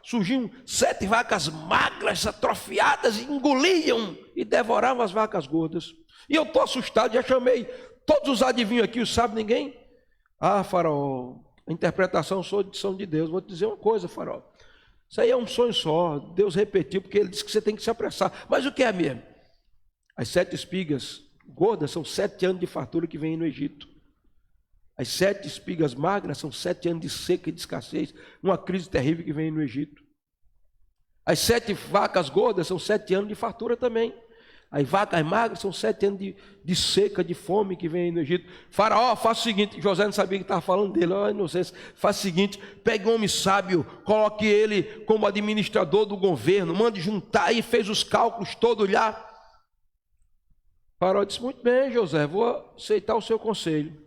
surgiam 7 vacas magras, atrofiadas, e engoliam e devoravam as vacas gordas. E eu estou assustado, já chamei todos os adivinhos aqui, os sabe ninguém? Ah, Faraó, a interpretação são de Deus. Vou te dizer uma coisa, Faraó, isso aí é um sonho só, Deus repetiu, porque ele disse que você tem que se apressar. Mas o que é mesmo? As 7 espigas gordas são 7 anos de fartura que vem no Egito. As 7 espigas magras são 7 anos de seca e de escassez, uma crise terrível que vem no Egito. As 7 vacas gordas são 7 anos de fartura também. As vacas magras são 7 anos de seca, de fome que vem no Egito. Faraó, faça o seguinte, José não sabia que estava falando dele, inocência. Faça o seguinte, pegue um homem sábio, coloque ele como administrador do governo, mande juntar, e fez os cálculos todos lá. Faraó disse, muito bem, José, vou aceitar o seu conselho.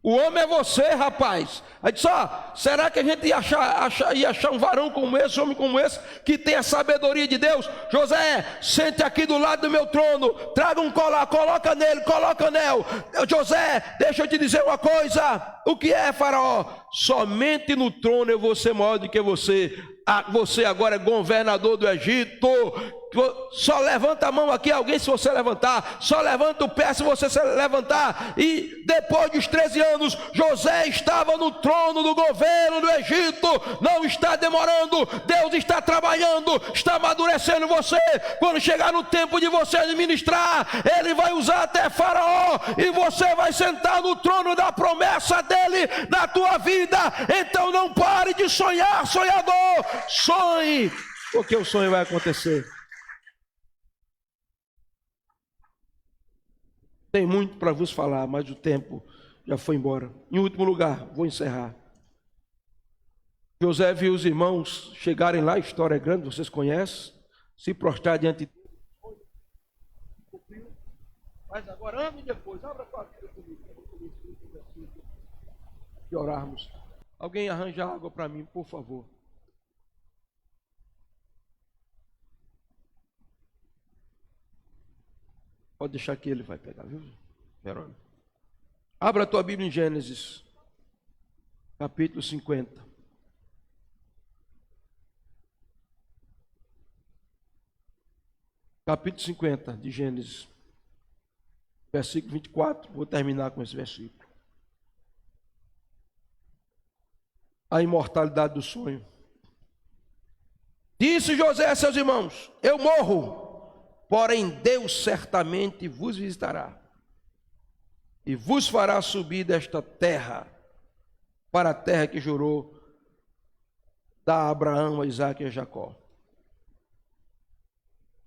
O homem é você, rapaz. Aí disse, será que a gente ia achar um varão como esse, um homem como esse, que tem a sabedoria de Deus? José, sente aqui do lado do meu trono, traga um colar, coloca nele, coloca anel. José, deixa eu te dizer uma coisa. O que é, faraó? Somente no trono eu vou ser maior do que você. Você agora é governador do Egito. Só levanta a mão aqui, alguém, se você levantar. Só levanta o pé se você se levantar. E depois dos 13 anos, José estava no trono do governo do Egito. Não está demorando. Deus está trabalhando, está amadurecendo você. Quando chegar no tempo de você administrar, Ele vai usar até Faraó, e você vai sentar no trono da promessa dEle na tua vida. Então não pare de sonhar, sonhador. Sonhe, porque o sonho vai acontecer. Tem muito para vos falar, mas o tempo já foi embora. Em último lugar, vou encerrar. José viu os irmãos chegarem lá, a história é grande, vocês conhecem, se prostrar diante de Deus. Mas agora, anos depois, abra a tua Bíblia comigo, e orarmos. Alguém arranja água para mim, por favor. Pode deixar que ele vai pegar, viu, Verônica? Abra a tua Bíblia em Gênesis, capítulo 50. Capítulo 50 de Gênesis, versículo 24. Vou terminar com esse versículo. A imortalidade do sonho. Disse José a seus irmãos: eu morro, porém Deus certamente vos visitará e vos fará subir desta terra para a terra que jurou dar a Abraão, a Isaque e a Jacó.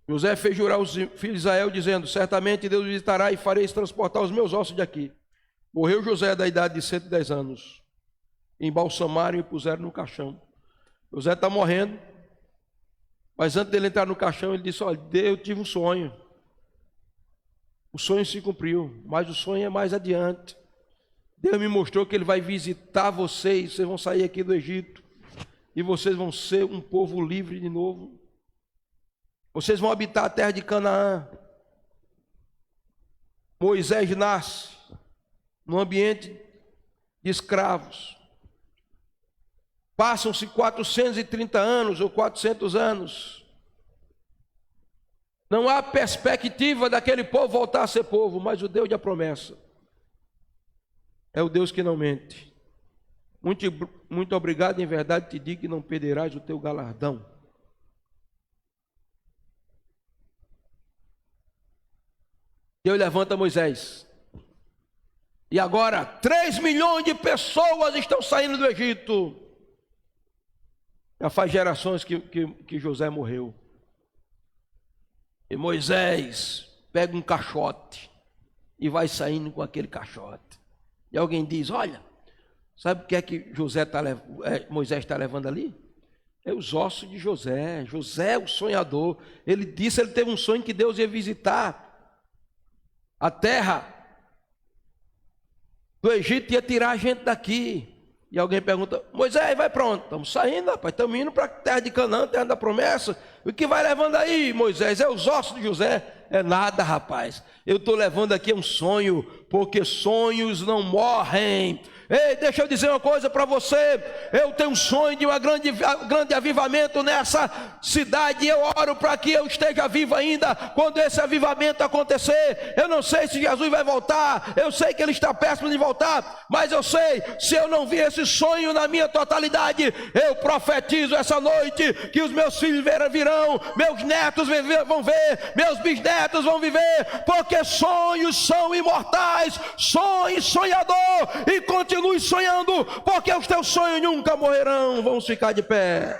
José fez jurar os filhos de Israel, dizendo: certamente Deus visitará e fareis transportar os meus ossos de aqui. Morreu José da idade de 110 anos. Embalsamaram e o puseram no caixão. José está morrendo. Mas antes dele entrar no caixão, ele disse: olha, eu tive um sonho. O sonho se cumpriu, mas o sonho é mais adiante. Deus me mostrou que Ele vai visitar vocês. Vocês vão sair aqui do Egito e vocês vão ser um povo livre de novo. Vocês vão habitar a terra de Canaã. Moisés nasce num ambiente de escravos. Passam-se 430 anos ou 400 anos. Não há perspectiva daquele povo voltar a ser povo, mas o Deus da promessa é o Deus que não mente. Muito obrigado, em verdade te digo que não perderás o teu galardão. Deus levanta Moisés. E agora 3 milhões de pessoas estão saindo do Egito. Já faz gerações que José morreu. E Moisés pega um caixote e vai saindo com aquele caixote. E alguém diz: olha, sabe o que é que Moisés está levando ali? É os ossos de José. José, o sonhador. Ele teve um sonho que Deus ia visitar a terra do Egito, ia tirar a gente daqui. E alguém pergunta: Moisés, vai para onde? Estamos saindo, rapaz, estamos indo para a terra de Canaã, terra da promessa. O que vai levando aí, Moisés? É os ossos de José? É nada, rapaz. Eu estou levando aqui um sonho, porque sonhos não morrem. Ei, deixa eu dizer uma coisa para você. Eu tenho um sonho de um grande avivamento nessa cidade. E eu oro para que eu esteja vivo ainda quando esse avivamento acontecer. Eu não sei se Jesus vai voltar. Eu sei que Ele está perto de voltar. Mas eu sei, se eu não vir esse sonho na minha totalidade, eu profetizo essa noite que os meus filhos virão, meus netos vão ver, meus bisnetos vão viver. Porque sonhos são imortais. Sonhe, sonhador, e continue sonhando, porque os teus sonhos nunca morrerão. Vamos ficar de pé.